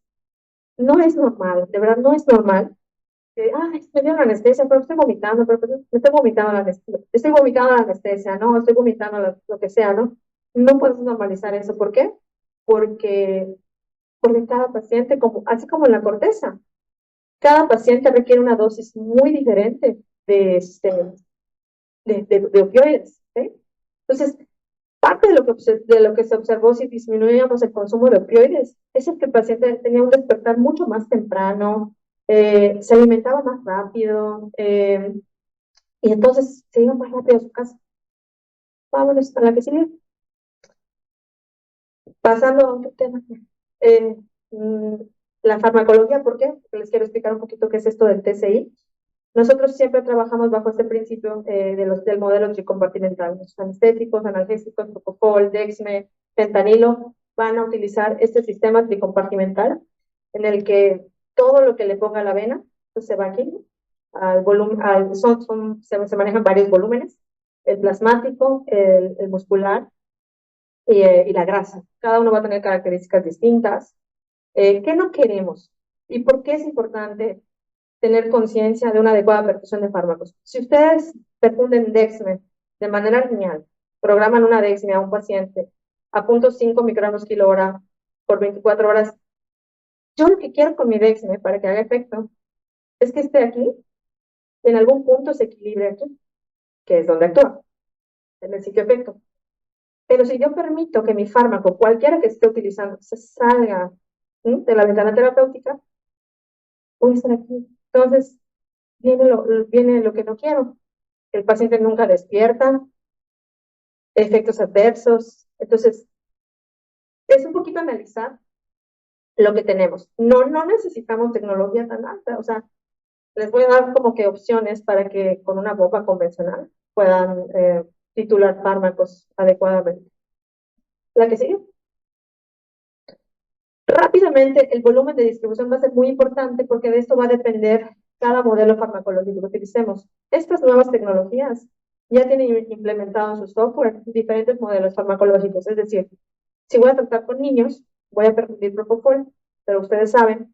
No es normal, de verdad no es normal. Me dio la anestesia, pero estoy vomitando, pero pues, me estoy vomitando la anestesia, estoy vomitando la anestesia, ¿no? Estoy vomitando lo que sea, ¿no? No puedes normalizar eso. ¿Por qué? Porque, porque cada paciente, así como en la corteza, cada paciente requiere una dosis muy diferente de opioides, ¿sí? Entonces, parte de lo que se observó si disminuíamos el consumo de opioides es el que el paciente tenía un despertar mucho más temprano, se alimentaba más rápido, y entonces se iba más rápido a su casa. Vámonos a la que sigue. Pasando a otro tema. Eh, mm, la farmacología, ¿por qué? Porque les quiero explicar un poquito qué es esto del TCI. Nosotros siempre trabajamos bajo este principio del modelo tricompartimental. Los anestéticos, analgésicos, propofol, dexme, fentanilo van a utilizar este sistema tricompartimental en el que todo lo que le ponga a la vena pues se va aquí al volumen, se manejan varios volúmenes: el plasmático, el muscular y la grasa. Cada uno va a tener características distintas. ¿Qué no queremos? ¿Y por qué es importante tener conciencia de una adecuada perfusión de fármacos? Si ustedes perfunden Dexme de manera lineal, programan una Dexme a un paciente a 0.5 microgramos kilo hora por 24 horas, yo lo que quiero con mi Dexme para que haga efecto es que esté aquí, en algún punto se equilibre aquí, que es donde actúa, en el sitio efecto. Pero si yo permito que mi fármaco, cualquiera que esté utilizando, se salga de la ventana terapéutica, voy a estar aquí. Entonces, viene lo que no quiero. El paciente nunca despierta, efectos adversos. Entonces, es un poquito analizar lo que tenemos. No necesitamos tecnología tan alta, o sea, les voy a dar como que opciones para que con una bomba convencional puedan titular fármacos adecuadamente. La que sigue. Rápidamente, el volumen de distribución va a ser muy importante porque de esto va a depender cada modelo farmacológico que utilicemos. Estas nuevas tecnologías ya tienen implementado en su software diferentes modelos farmacológicos, es decir, si voy a tratar con niños, voy a permitir propofol, pero ustedes saben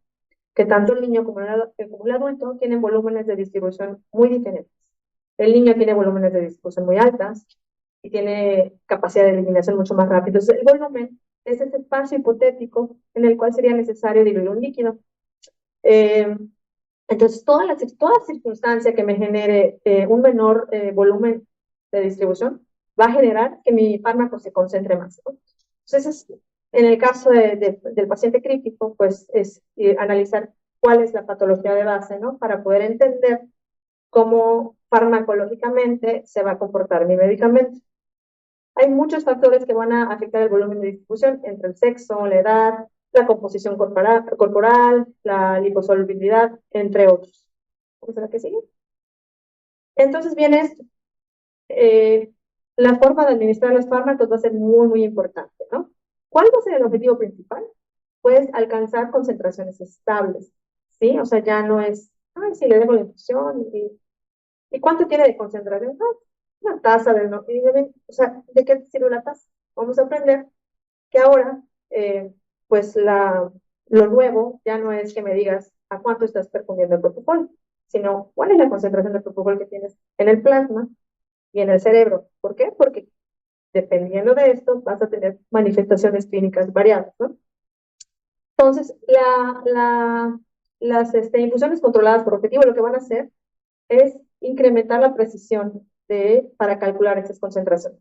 que tanto el niño como el adulto tienen volúmenes de distribución muy diferentes. El niño tiene volúmenes de distribución muy altas y tiene capacidad de eliminación mucho más rápido. Entonces, el volumen es ese espacio hipotético en el cual sería necesario diluir un líquido. Eh, entonces, toda circunstancia que me genere un menor volumen de distribución va a generar que mi fármaco se concentre más, ¿no? Entonces, en el caso del paciente crítico, pues es analizar cuál es la patología de base, ¿no? Para poder entender cómo farmacológicamente se va a comportar mi medicamento. Hay muchos factores que van a afectar el volumen de distribución, entre el sexo, la edad, la composición corporal, la liposolubilidad, entre otros. ¿Vamos a la que sigue? Entonces viene esto. Eh, la forma de administrar los fármacos va a ser muy importante, ¿no? ¿Cuál va a ser el objetivo principal? Pues alcanzar concentraciones estables, ¿sí? O sea, ya no es, ay, si le dejo la infusión ¿y cuánto tiene de concentración? Ah, una taza de no, o sea, ¿de qué sirve la taza? Vamos a aprender que ahora, pues lo nuevo ya no es que me digas a cuánto estás perfundiendo el propofol, sino cuál es la concentración de propofol que tienes en el plasma y en el cerebro. ¿Por qué? Porque dependiendo de esto vas a tener manifestaciones clínicas variadas, ¿no? Entonces, las infusiones controladas por objetivo lo que van a hacer es incrementar la precisión para calcular esas concentraciones.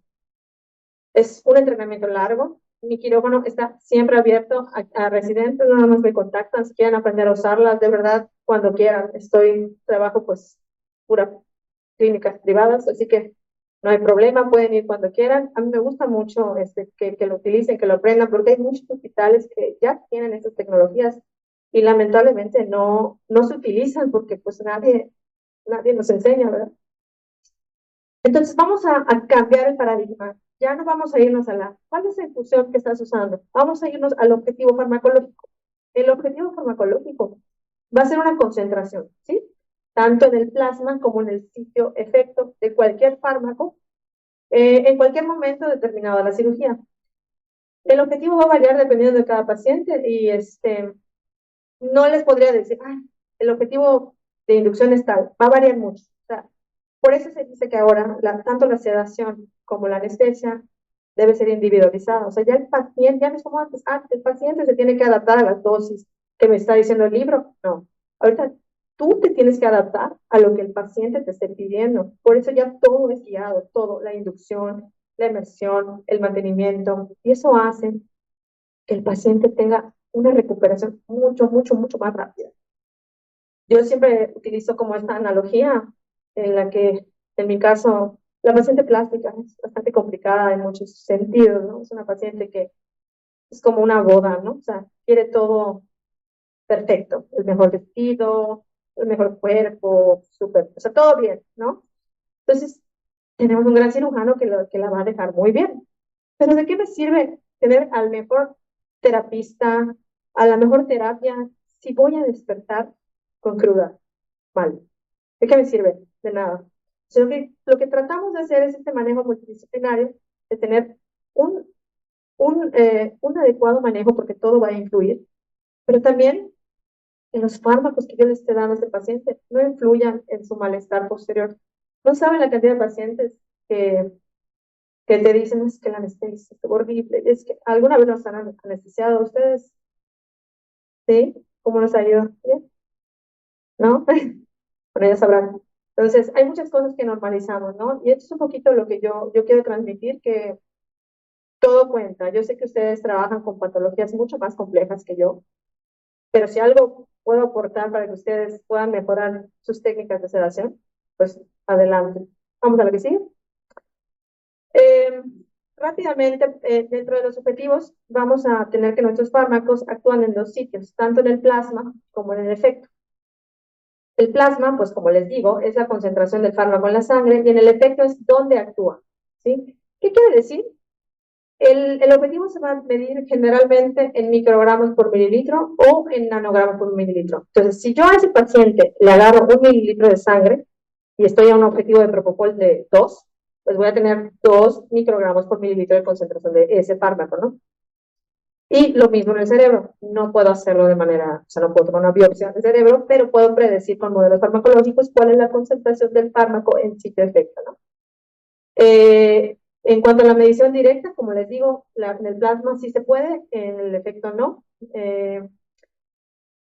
Es un entrenamiento largo. Mi quirófano está siempre abierto a residentes, nada más me contactan si quieren aprender a usarlas, de verdad, cuando quieran. Trabajo pues pura clínicas privadas, así que no hay problema, pueden ir cuando quieran. A mí me gusta mucho que lo utilicen, que lo aprendan, porque hay muchos hospitales que ya tienen estas tecnologías y lamentablemente no se utilizan porque pues nadie nos enseña, ¿verdad? Entonces vamos a cambiar el paradigma. Ya no vamos a irnos ¿cuál es la infusión que estás usando? Vamos a irnos al objetivo farmacológico. El objetivo farmacológico va a ser una concentración, ¿sí? Tanto en el plasma como en el sitio efecto de cualquier fármaco, en cualquier momento determinado de la cirugía. El objetivo va a variar dependiendo de cada paciente y no les podría decir, el objetivo de inducción es tal, va a variar mucho. O sea, por eso se dice que ahora tanto la sedación como la anestesia debe ser individualizada. O sea, ya el paciente, ya no es como antes, el paciente se tiene que adaptar a las dosis que me está diciendo el libro. No, ahorita tú te tienes que adaptar a lo que el paciente te esté pidiendo. Por eso ya todo es guiado, todo, la inducción, la inmersión, el mantenimiento, y eso hace que el paciente tenga una recuperación mucho más rápida. Yo siempre utilizo como esta analogía en la que, en mi caso, la paciente plástica es bastante complicada en muchos sentidos, ¿no? Es una paciente que es como una boda, ¿no? O sea, quiere todo perfecto, el mejor vestido, el mejor cuerpo, súper, o sea, todo bien, ¿no? Entonces, tenemos un gran cirujano que la va a dejar muy bien. Pero ¿de qué me sirve tener al mejor terapista, a la mejor terapia, si voy a despertar con cruda? Vale. ¿De qué me sirve? De nada. Lo que tratamos de hacer es este manejo multidisciplinario, de tener un, un adecuado manejo, porque todo va a influir, pero también en los fármacos que yo le esté dando a este paciente no influyan en su malestar posterior. No saben la cantidad de pacientes que te dicen es que la anestesia es horrible, es que alguna vez nos han anestesiado ustedes, ¿sí? ¿Cómo nos ha ido? ¿Bien? ¿No? Bueno, ya sabrán. Entonces, hay muchas cosas que normalizamos, ¿no? Y esto es un poquito lo que yo quiero transmitir, que todo cuenta. Yo sé que ustedes trabajan con patologías mucho más complejas que yo, pero si algo puedo aportar para que ustedes puedan mejorar sus técnicas de sedación, pues adelante. Vamos a lo que sigue. Eh, rápidamente, dentro de los objetivos, vamos a tener que nuestros fármacos actúan en dos sitios, tanto en el plasma como en el efecto. El plasma, pues como les digo, es la concentración del fármaco en la sangre y en el efecto es dónde actúa, ¿sí? ¿Qué quiere decir? El objetivo se va a medir generalmente en microgramos por mililitro o en nanogramos por mililitro. Entonces, si yo a ese paciente le agarro 1 mililitro de sangre y estoy a un objetivo de propofol de 2, pues voy a tener 2 microgramos por mililitro de concentración de ese fármaco, ¿no? Y lo mismo en el cerebro. No puedo hacerlo de manera, o sea, no puedo tomar una biopsia del cerebro, pero puedo predecir con modelos farmacológicos cuál es la concentración del fármaco en sitio efecto, ¿no? En cuanto a la medición directa, como les digo, en el plasma sí se puede, en el efecto no.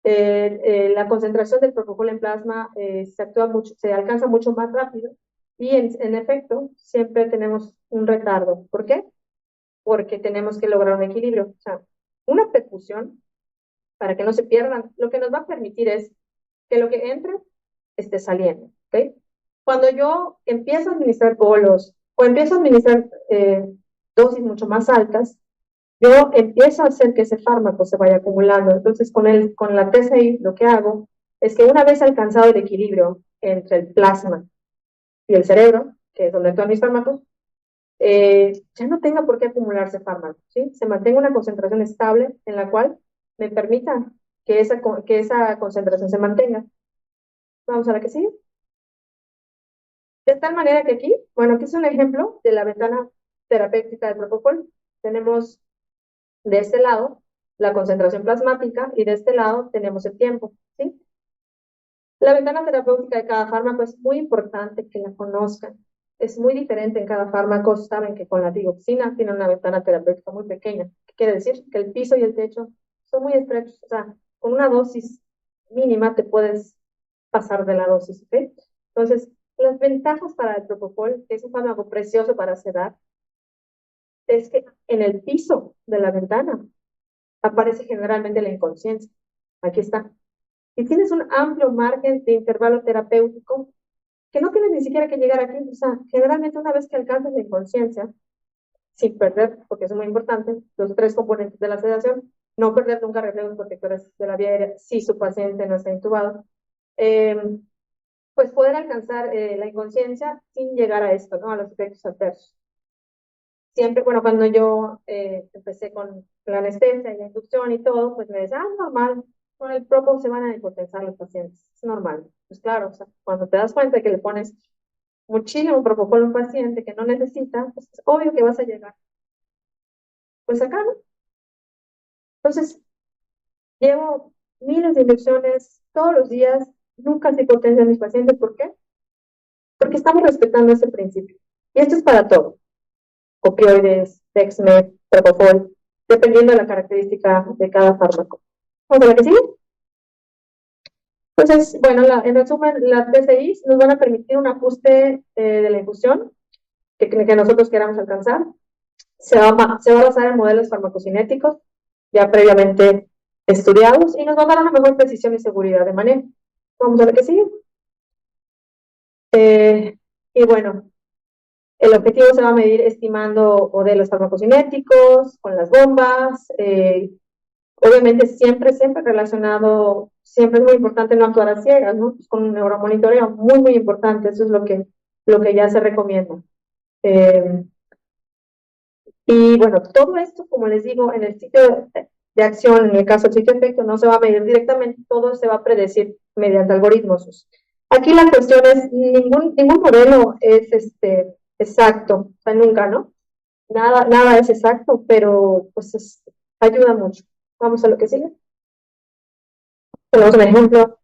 La concentración del propofol en plasma se alcanza mucho más rápido y en efecto siempre tenemos un retardo. ¿Por qué? Porque tenemos que lograr un equilibrio. O sea, una perfusión, para que no se pierdan, lo que nos va a permitir es que lo que entre esté saliendo. ¿Okay? Cuando yo empiezo a administrar bolos o empiezo a administrar dosis mucho más altas, yo empiezo a hacer que ese fármaco se vaya acumulando. Entonces, con la TCI, lo que hago es que una vez alcanzado el equilibrio entre el plasma y el cerebro, que es donde actúan mis fármacos, ya no tenga por qué acumularse fármaco, ¿sí? Se mantenga una concentración estable en la cual me permita que esa concentración se mantenga. Vamos a la que sigue. De tal manera que aquí, bueno, aquí es un ejemplo de la ventana terapéutica del propofol. Tenemos de este lado la concentración plasmática y de este lado tenemos el tiempo, ¿sí? La ventana terapéutica de cada fármaco es muy importante que la conozcan. Es muy diferente en cada fármaco. Saben que con la digoxina tiene una ventana terapéutica muy pequeña. ¿Qué quiere decir? Que el piso y el techo son muy estrechos. O sea, con una dosis mínima te puedes pasar de la dosis, ¿ok? Entonces, las ventajas para el propofol, que es un fármaco precioso para sedar, es que en el piso de la ventana aparece generalmente la inconsciencia. Aquí está. Y tienes un amplio margen de intervalo terapéutico que no tienes ni siquiera que llegar aquí. O sea, generalmente una vez que alcanzas la inconsciencia, sin perder, porque es muy importante, los 3 componentes de la sedación, no perder nunca reflejos protectores de la vía aérea si su paciente no está intubado, pues poder alcanzar la inconsciencia sin llegar a esto, ¿no? A los efectos adversos. Siempre, bueno, cuando yo empecé con la anestesia y la inducción y todo, pues me decían, normal, con el propio se van a hipotensar los pacientes, es normal. Pues claro, o sea, cuando te das cuenta que le pones muchísimo propofol a un paciente que no necesita, pues es obvio que vas a llegar. Pues acá, ¿no? Entonces, llevo miles de inducciones todos los días, nunca se hipotensan mis pacientes, ¿por qué? Porque estamos respetando ese principio. Y esto es para todo. Opioides, Dexmed, propofol, dependiendo de la característica de cada fármaco. ¿Vamos a la que sigue? Entonces, bueno, en resumen, las PCI nos van a permitir un ajuste de la infusión que nosotros queramos alcanzar. Se va a basar en modelos farmacocinéticos ya previamente estudiados y nos va a dar una mejor precisión y seguridad de manejo. Vamos a ver qué sigue. Y bueno, el objetivo se va a medir estimando modelos farmacocinéticos, con las bombas, obviamente siempre relacionado, siempre es muy importante no actuar a ciegas, ¿no? Pues con un neuromonitoreo muy importante, eso es lo que ya se recomienda. Y bueno, todo esto, como les digo, en el sitio de acción, en el caso del sitio de efecto, no se va a medir directamente, todo se va a predecir mediante algoritmos. Aquí la cuestión es, ningún modelo es exacto, o sea, nunca, ¿no? Nada es exacto, pero pues ayuda mucho. Vamos a lo que sigue. Tenemos un ejemplo,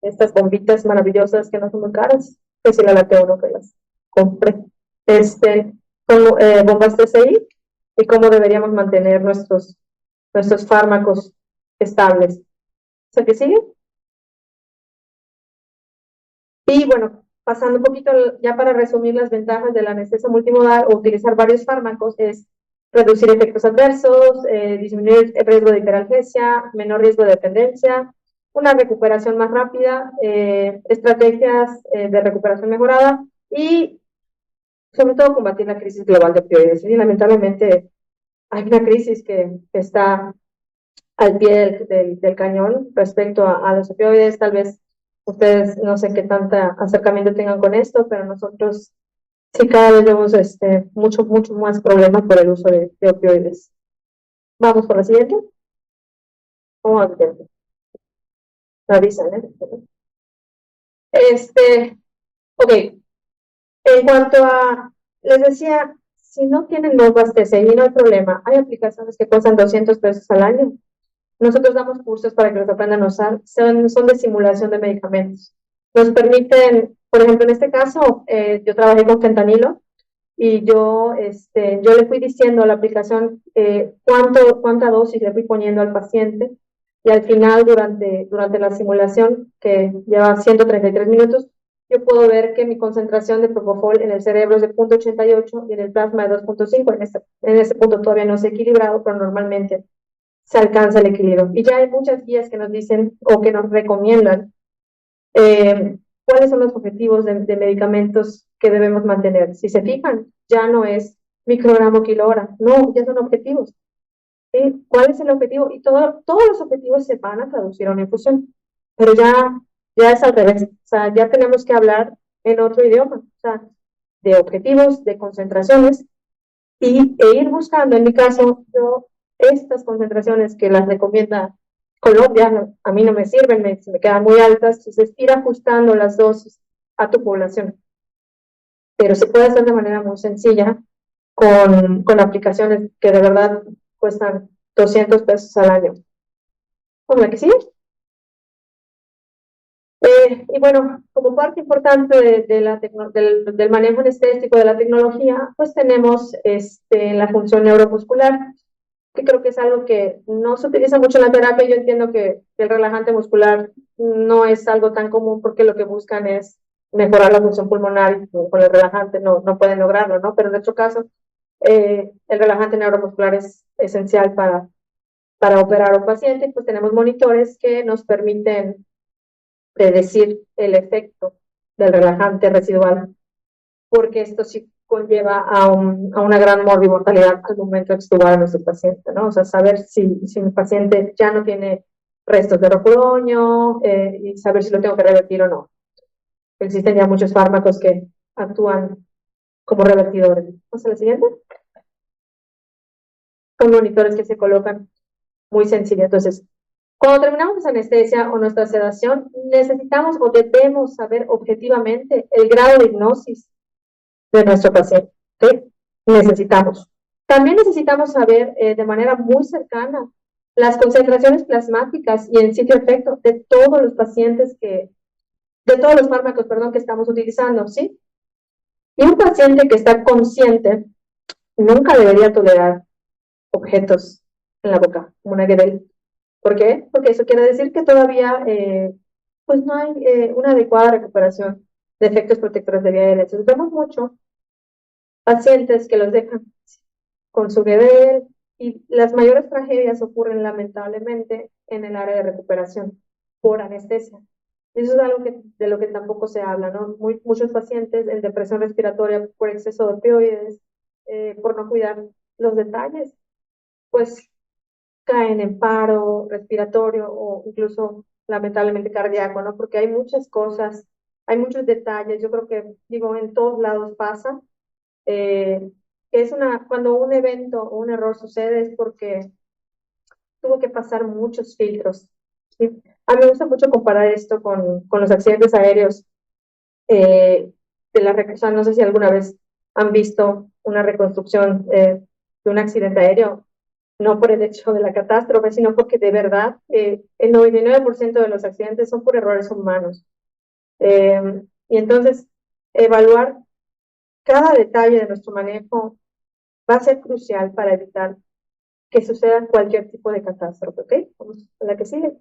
estas bombitas maravillosas que no son muy caras, pues si la lateo no que las compré. Son bombas TCI y cómo deberíamos mantener nuestros fármacos estables. ¿Se que sigue? Y bueno, pasando un poquito ya para resumir las ventajas de la anestesia multimodal o utilizar varios fármacos es reducir efectos adversos, disminuir el riesgo de hiperalgesia, menor riesgo de dependencia, una recuperación más rápida, estrategias de recuperación mejorada y sobre todo combatir la crisis global de opioides. Y lamentablemente hay una crisis que está al pie del cañón respecto a los opioides. Tal vez ustedes no sé qué tanta acercamiento tengan con esto, pero nosotros sí cada vez vemos mucho más problemas por el uso de opioides. Vamos por la siguiente. Vamos a ver. Me avisan, ¿eh? Ok, en cuanto a, les decía, si no tienen los abastecen y no hay problema, hay aplicaciones que cuestan 200 pesos al año. Nosotros damos cursos para que los aprendan a usar, son de simulación de medicamentos. Nos permiten, por ejemplo, en este caso, yo trabajé con fentanilo y yo le fui diciendo a la aplicación cuánta dosis le fui poniendo al paciente y al final, durante la simulación, que lleva 133 minutos, yo puedo ver que mi concentración de propofol en el cerebro es de 0.88 y en el plasma de 2.5. En este punto todavía no se ha equilibrado, pero normalmente se alcanza el equilibrio. Y ya hay muchas guías que nos dicen o que nos recomiendan cuáles son los objetivos de medicamentos que debemos mantener. Si se fijan, ya no es microgramo kilo hora, no, ya son objetivos. ¿Sí? ¿Cuál es el objetivo? Y todos los objetivos se van a traducir a una infusión, pero ya es al revés. O sea, ya tenemos que hablar en otro idioma, o sea, de objetivos, de concentraciones e ir buscando, en mi caso, yo, estas concentraciones que las recomienda Colombia, a mí no me sirven, se me quedan muy altas, entonces ir ajustando las dosis a tu población. Pero se puede hacer de manera muy sencilla con aplicaciones que de verdad cuestan 200 pesos al año. ¿Con la que sigue? Y bueno, como parte importante del manejo anestésico de la tecnología, pues tenemos la función neuromuscular, que creo que es algo que no se utiliza mucho en la terapia. Yo entiendo que el relajante muscular no es algo tan común porque lo que buscan es mejorar la función pulmonar y con el relajante no pueden lograrlo, ¿no? Pero en nuestro caso, el relajante neuromuscular es esencial para operar a un paciente. Pues tenemos monitores que nos permiten predecir el efecto del relajante residual, porque esto sí conlleva a una gran morbimortalidad al momento de extubar a nuestro paciente, ¿no? O sea, saber si mi paciente ya no tiene restos de rocuroño y saber si lo tengo que revertir o no. Existen ya muchos fármacos que actúan como revertidores. Vamos a la siguiente. Son monitores que se colocan muy sencillos. Entonces, cuando terminamos esa anestesia o nuestra sedación, necesitamos o debemos saber objetivamente el grado de hipnosis de nuestro paciente. ¿Sí? Necesitamos. También necesitamos saber de manera muy cercana las concentraciones plasmáticas y en sitio efecto de todos los pacientes de todos los fármacos, perdón, que estamos utilizando, ¿sí? Y un paciente que está consciente nunca debería tolerar objetos en la boca, como una Guedel. ¿Por qué? Porque eso quiere decir que todavía pues no hay una adecuada recuperación de efectos protectores de vía aérea. Entonces vemos mucho pacientes que los dejan con su bebé y las mayores tragedias ocurren lamentablemente en el área de recuperación por anestesia. Eso es algo de lo que tampoco se habla, ¿no? Muchos pacientes en depresión respiratoria por exceso de opioides, por no cuidar los detalles, pues caen en paro respiratorio o incluso lamentablemente cardíaco, ¿no? Porque hay muchas cosas, hay muchos detalles, yo creo que, digo, en todos lados pasa, eh, cuando un evento o un error sucede es porque tuvo que pasar muchos filtros, ¿sí? A mí me gusta mucho comparar esto con los accidentes aéreos, o sea, no sé si alguna vez han visto una reconstrucción de un accidente aéreo, no por el hecho de la catástrofe, sino porque de verdad el 99% de los accidentes son por errores humanos. Y entonces, evaluar cada detalle de nuestro manejo va a ser crucial para evitar que suceda cualquier tipo de catástrofe, ¿ok? Vamos a la que sigue.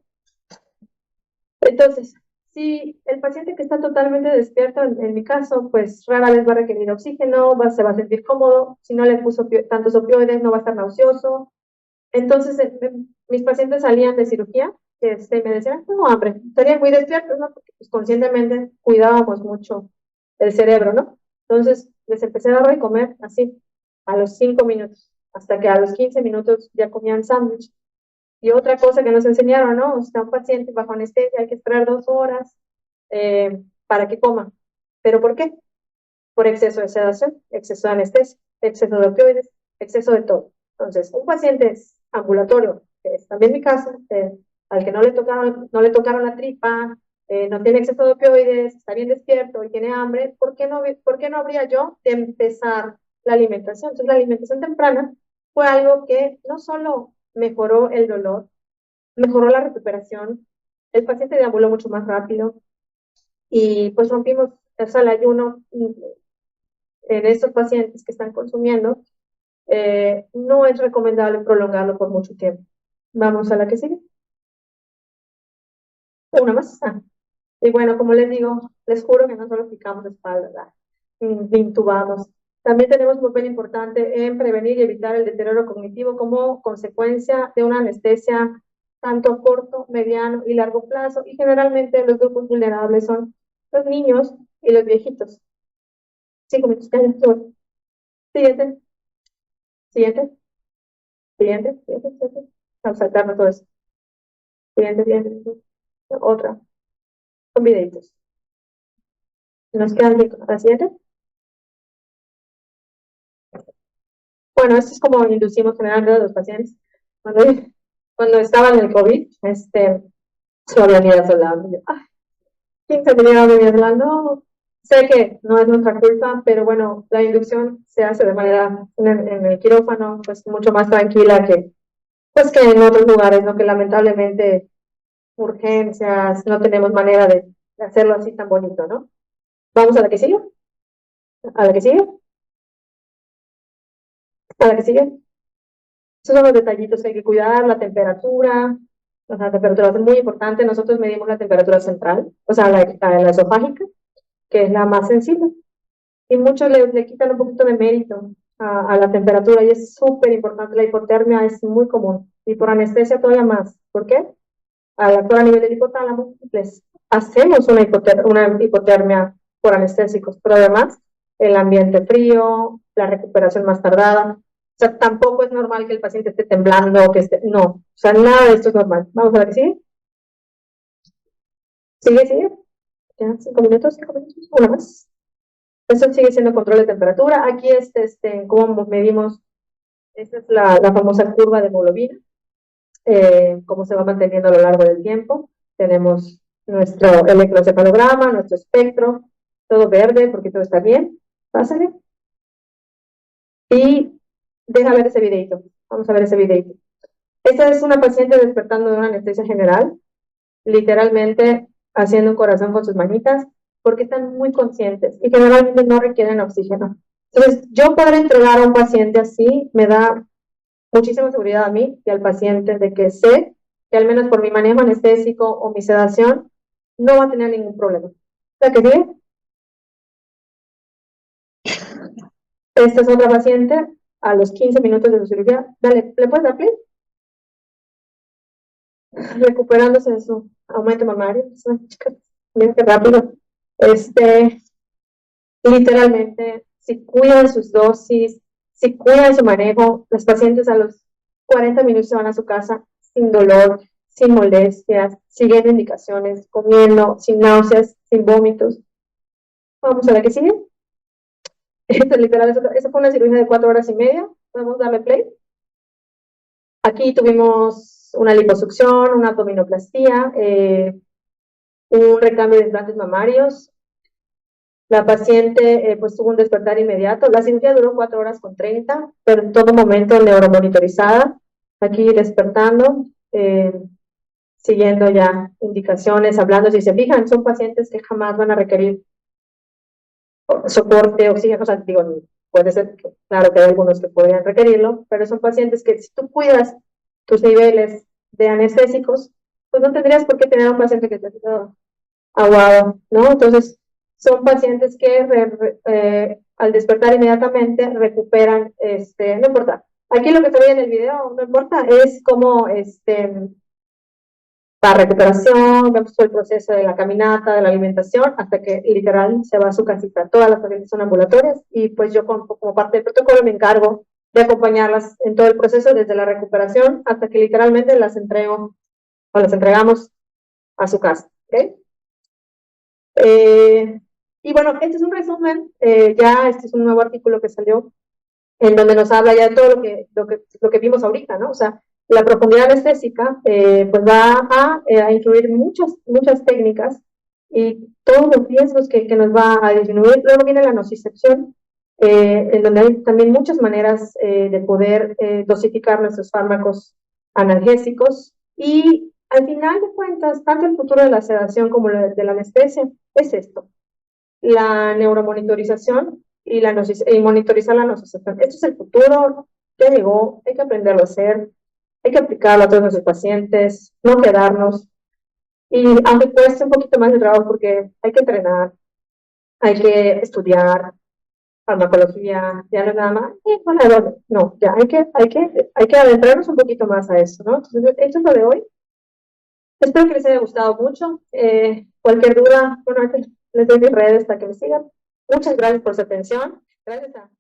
Entonces, si el paciente que está totalmente despierto, en mi caso, pues rara vez va a requerir oxígeno, se va a sentir cómodo, si no le puso tantos opioides, no va a estar nauseoso. Entonces, mis pacientes salían de cirugía, me decían, tengo hambre, estarían muy despiertos, ¿no? Porque pues, conscientemente cuidábamos mucho el cerebro, ¿no? Entonces, les empecé a dar de comer así, a los 5 minutos, hasta que a los 15 minutos ya comían sándwich. Y otra cosa que nos enseñaron, ¿no? Está un paciente bajo anestesia, hay que esperar 2 horas para que coma. ¿Pero por qué? Por exceso de sedación, exceso de anestesia, exceso de opioides, exceso de todo. Entonces, un paciente ambulatorio, que es también mi caso, al que no le tocaron la tripa, no tiene exceso de opioides, está bien despierto y tiene hambre, ¿por qué no habría yo de empezar la alimentación? Entonces, la alimentación temprana fue algo que no solo mejoró el dolor, mejoró la recuperación, el paciente deambuló mucho más rápido y pues rompimos el ayuno en estos pacientes que están consumiendo. No es recomendable prolongarlo por mucho tiempo. Vamos a la que sigue. Una más. Y bueno, como les digo, les juro que no solo picamos la espalda, ¿verdad? Intubamos. También tenemos un papel importante en prevenir y evitar el deterioro cognitivo como consecuencia de una anestesia tanto a corto, mediano y largo plazo. Y generalmente los grupos vulnerables son los niños y los viejitos. 5 minutos, ya, Siguiente, siguiente, siguiente, siguiente, siguiente. Vamos a saltarnos todo eso. Siguiente, siguiente. Otra. Son videitos. Nos quedan 5. ¿La siguiente? Bueno, esto es como inducimos generalmente a los pacientes. Cuando, cuando estaban en el COVID, solo había niñas hablando. Y yo, ay, 15 millones de niñas hablando. No, sé que no es nuestra culpa, pero bueno, la inducción se hace de manera en el quirófano, pues mucho más tranquila pues que en otros lugares, ¿no? Que lamentablemente urgencias, no tenemos manera de hacerlo así tan bonito, ¿no? Vamos a la que sigue, a la que sigue, a la que sigue. Esos son los detallitos que hay que cuidar, la temperatura es muy importante. Nosotros medimos la temperatura central, o sea, la esofágica, que es la más sensible. Y muchos le quitan un poquito de mérito a la temperatura y es súper importante. La hipotermia es muy común y por anestesia todavía más. ¿Por qué? Al actuar a nivel del hipotálamo, les hacemos una hipotermia por anestésicos, pero además el ambiente frío, la recuperación más tardada. O sea, tampoco es normal que el paciente esté temblando, no, o sea, nada de esto es normal. Vamos a ver, ¿sigue? ¿Sigue? Ya, 5 minutos, una más. Eso sigue siendo control de temperatura. Aquí cómo medimos, esta es la famosa curva de hemoglobina, cómo se va manteniendo a lo largo del tiempo. Tenemos nuestro electroencefalograma, nuestro espectro, todo verde porque todo está bien. Pásale. Y deja ver ese videito. Vamos a ver ese videito. Esta es una paciente despertando de una anestesia general, literalmente haciendo un corazón con sus manitas, porque están muy conscientes y generalmente no requieren oxígeno. Entonces, yo poder entregar a un paciente así me da muchísima seguridad a mí y al paciente de que sé que al menos por mi manejo anestésico o mi sedación no va a tener ningún problema. ¿La que sigue? Esta es otra paciente a los 15 minutos de su cirugía. Dale, ¿le puedes dar play? Recuperándose de su aumento mamario. Mira qué rápido. Literalmente, si cuidan sus dosis, si cuidan su manejo, los pacientes a los 40 minutos se van a su casa sin dolor, sin molestias, siguiendo indicaciones, comiendo, sin náuseas, sin vómitos. Vamos a ver qué sigue. Esto, literal, eso fue una cirugía de 4 horas y media. Podemos darle play. Aquí tuvimos una liposucción, una abdominoplastía, un recambio de implantes mamarios. La paciente pues tuvo un despertar inmediato. La cirugía duró 4 horas con 30, pero en todo momento neuromonitorizada. Aquí despertando, siguiendo ya indicaciones, hablando. Si se fijan, son pacientes que jamás van a requerir soporte, oxígeno. O sea, digo, puede ser, claro que hay algunos que podrían requerirlo, pero son pacientes que si tú cuidas tus niveles de anestésicos, pues no tendrías por qué tener un paciente que esté aguado, ¿no? Entonces, son pacientes que al despertar inmediatamente recuperan, no importa. Aquí lo que se ve en el video, no importa, es como para recuperación, vemos todo el proceso de la caminata, de la alimentación, hasta que literal se va a su casita. Todas las pacientes son ambulatorias y pues yo como parte del protocolo me encargo de acompañarlas en todo el proceso desde la recuperación hasta que literalmente las entrego o las entregamos a su casa. ¿Okay? Y bueno, este es un resumen, ya este es un nuevo artículo que salió en donde nos habla ya de todo lo que vimos ahorita, ¿no? O sea, la profundidad anestésica pues va a incluir muchas técnicas y todos los riesgos que nos va a disminuir. Luego viene la nocicepción, en donde hay también muchas maneras de poder dosificar nuestros fármacos analgésicos y al final de cuentas, tanto el futuro de la sedación como de la anestesia es esto, la neuromonitorización y monitorizar la nocicepción. Esto es el futuro, ya llegó, hay que aprenderlo a hacer, hay que aplicarlo a todos nuestros pacientes, no quedarnos. Y aunque cueste un poquito más de trabajo porque hay que entrenar, hay que estudiar farmacología, ya no es nada más, no, ya hay que adentrarnos un poquito más a eso, ¿no? Entonces, esto es lo de hoy. Espero que les haya gustado mucho. Cualquier duda, bueno, les doy mis redes para que me sigan. Muchas gracias por su atención. Gracias a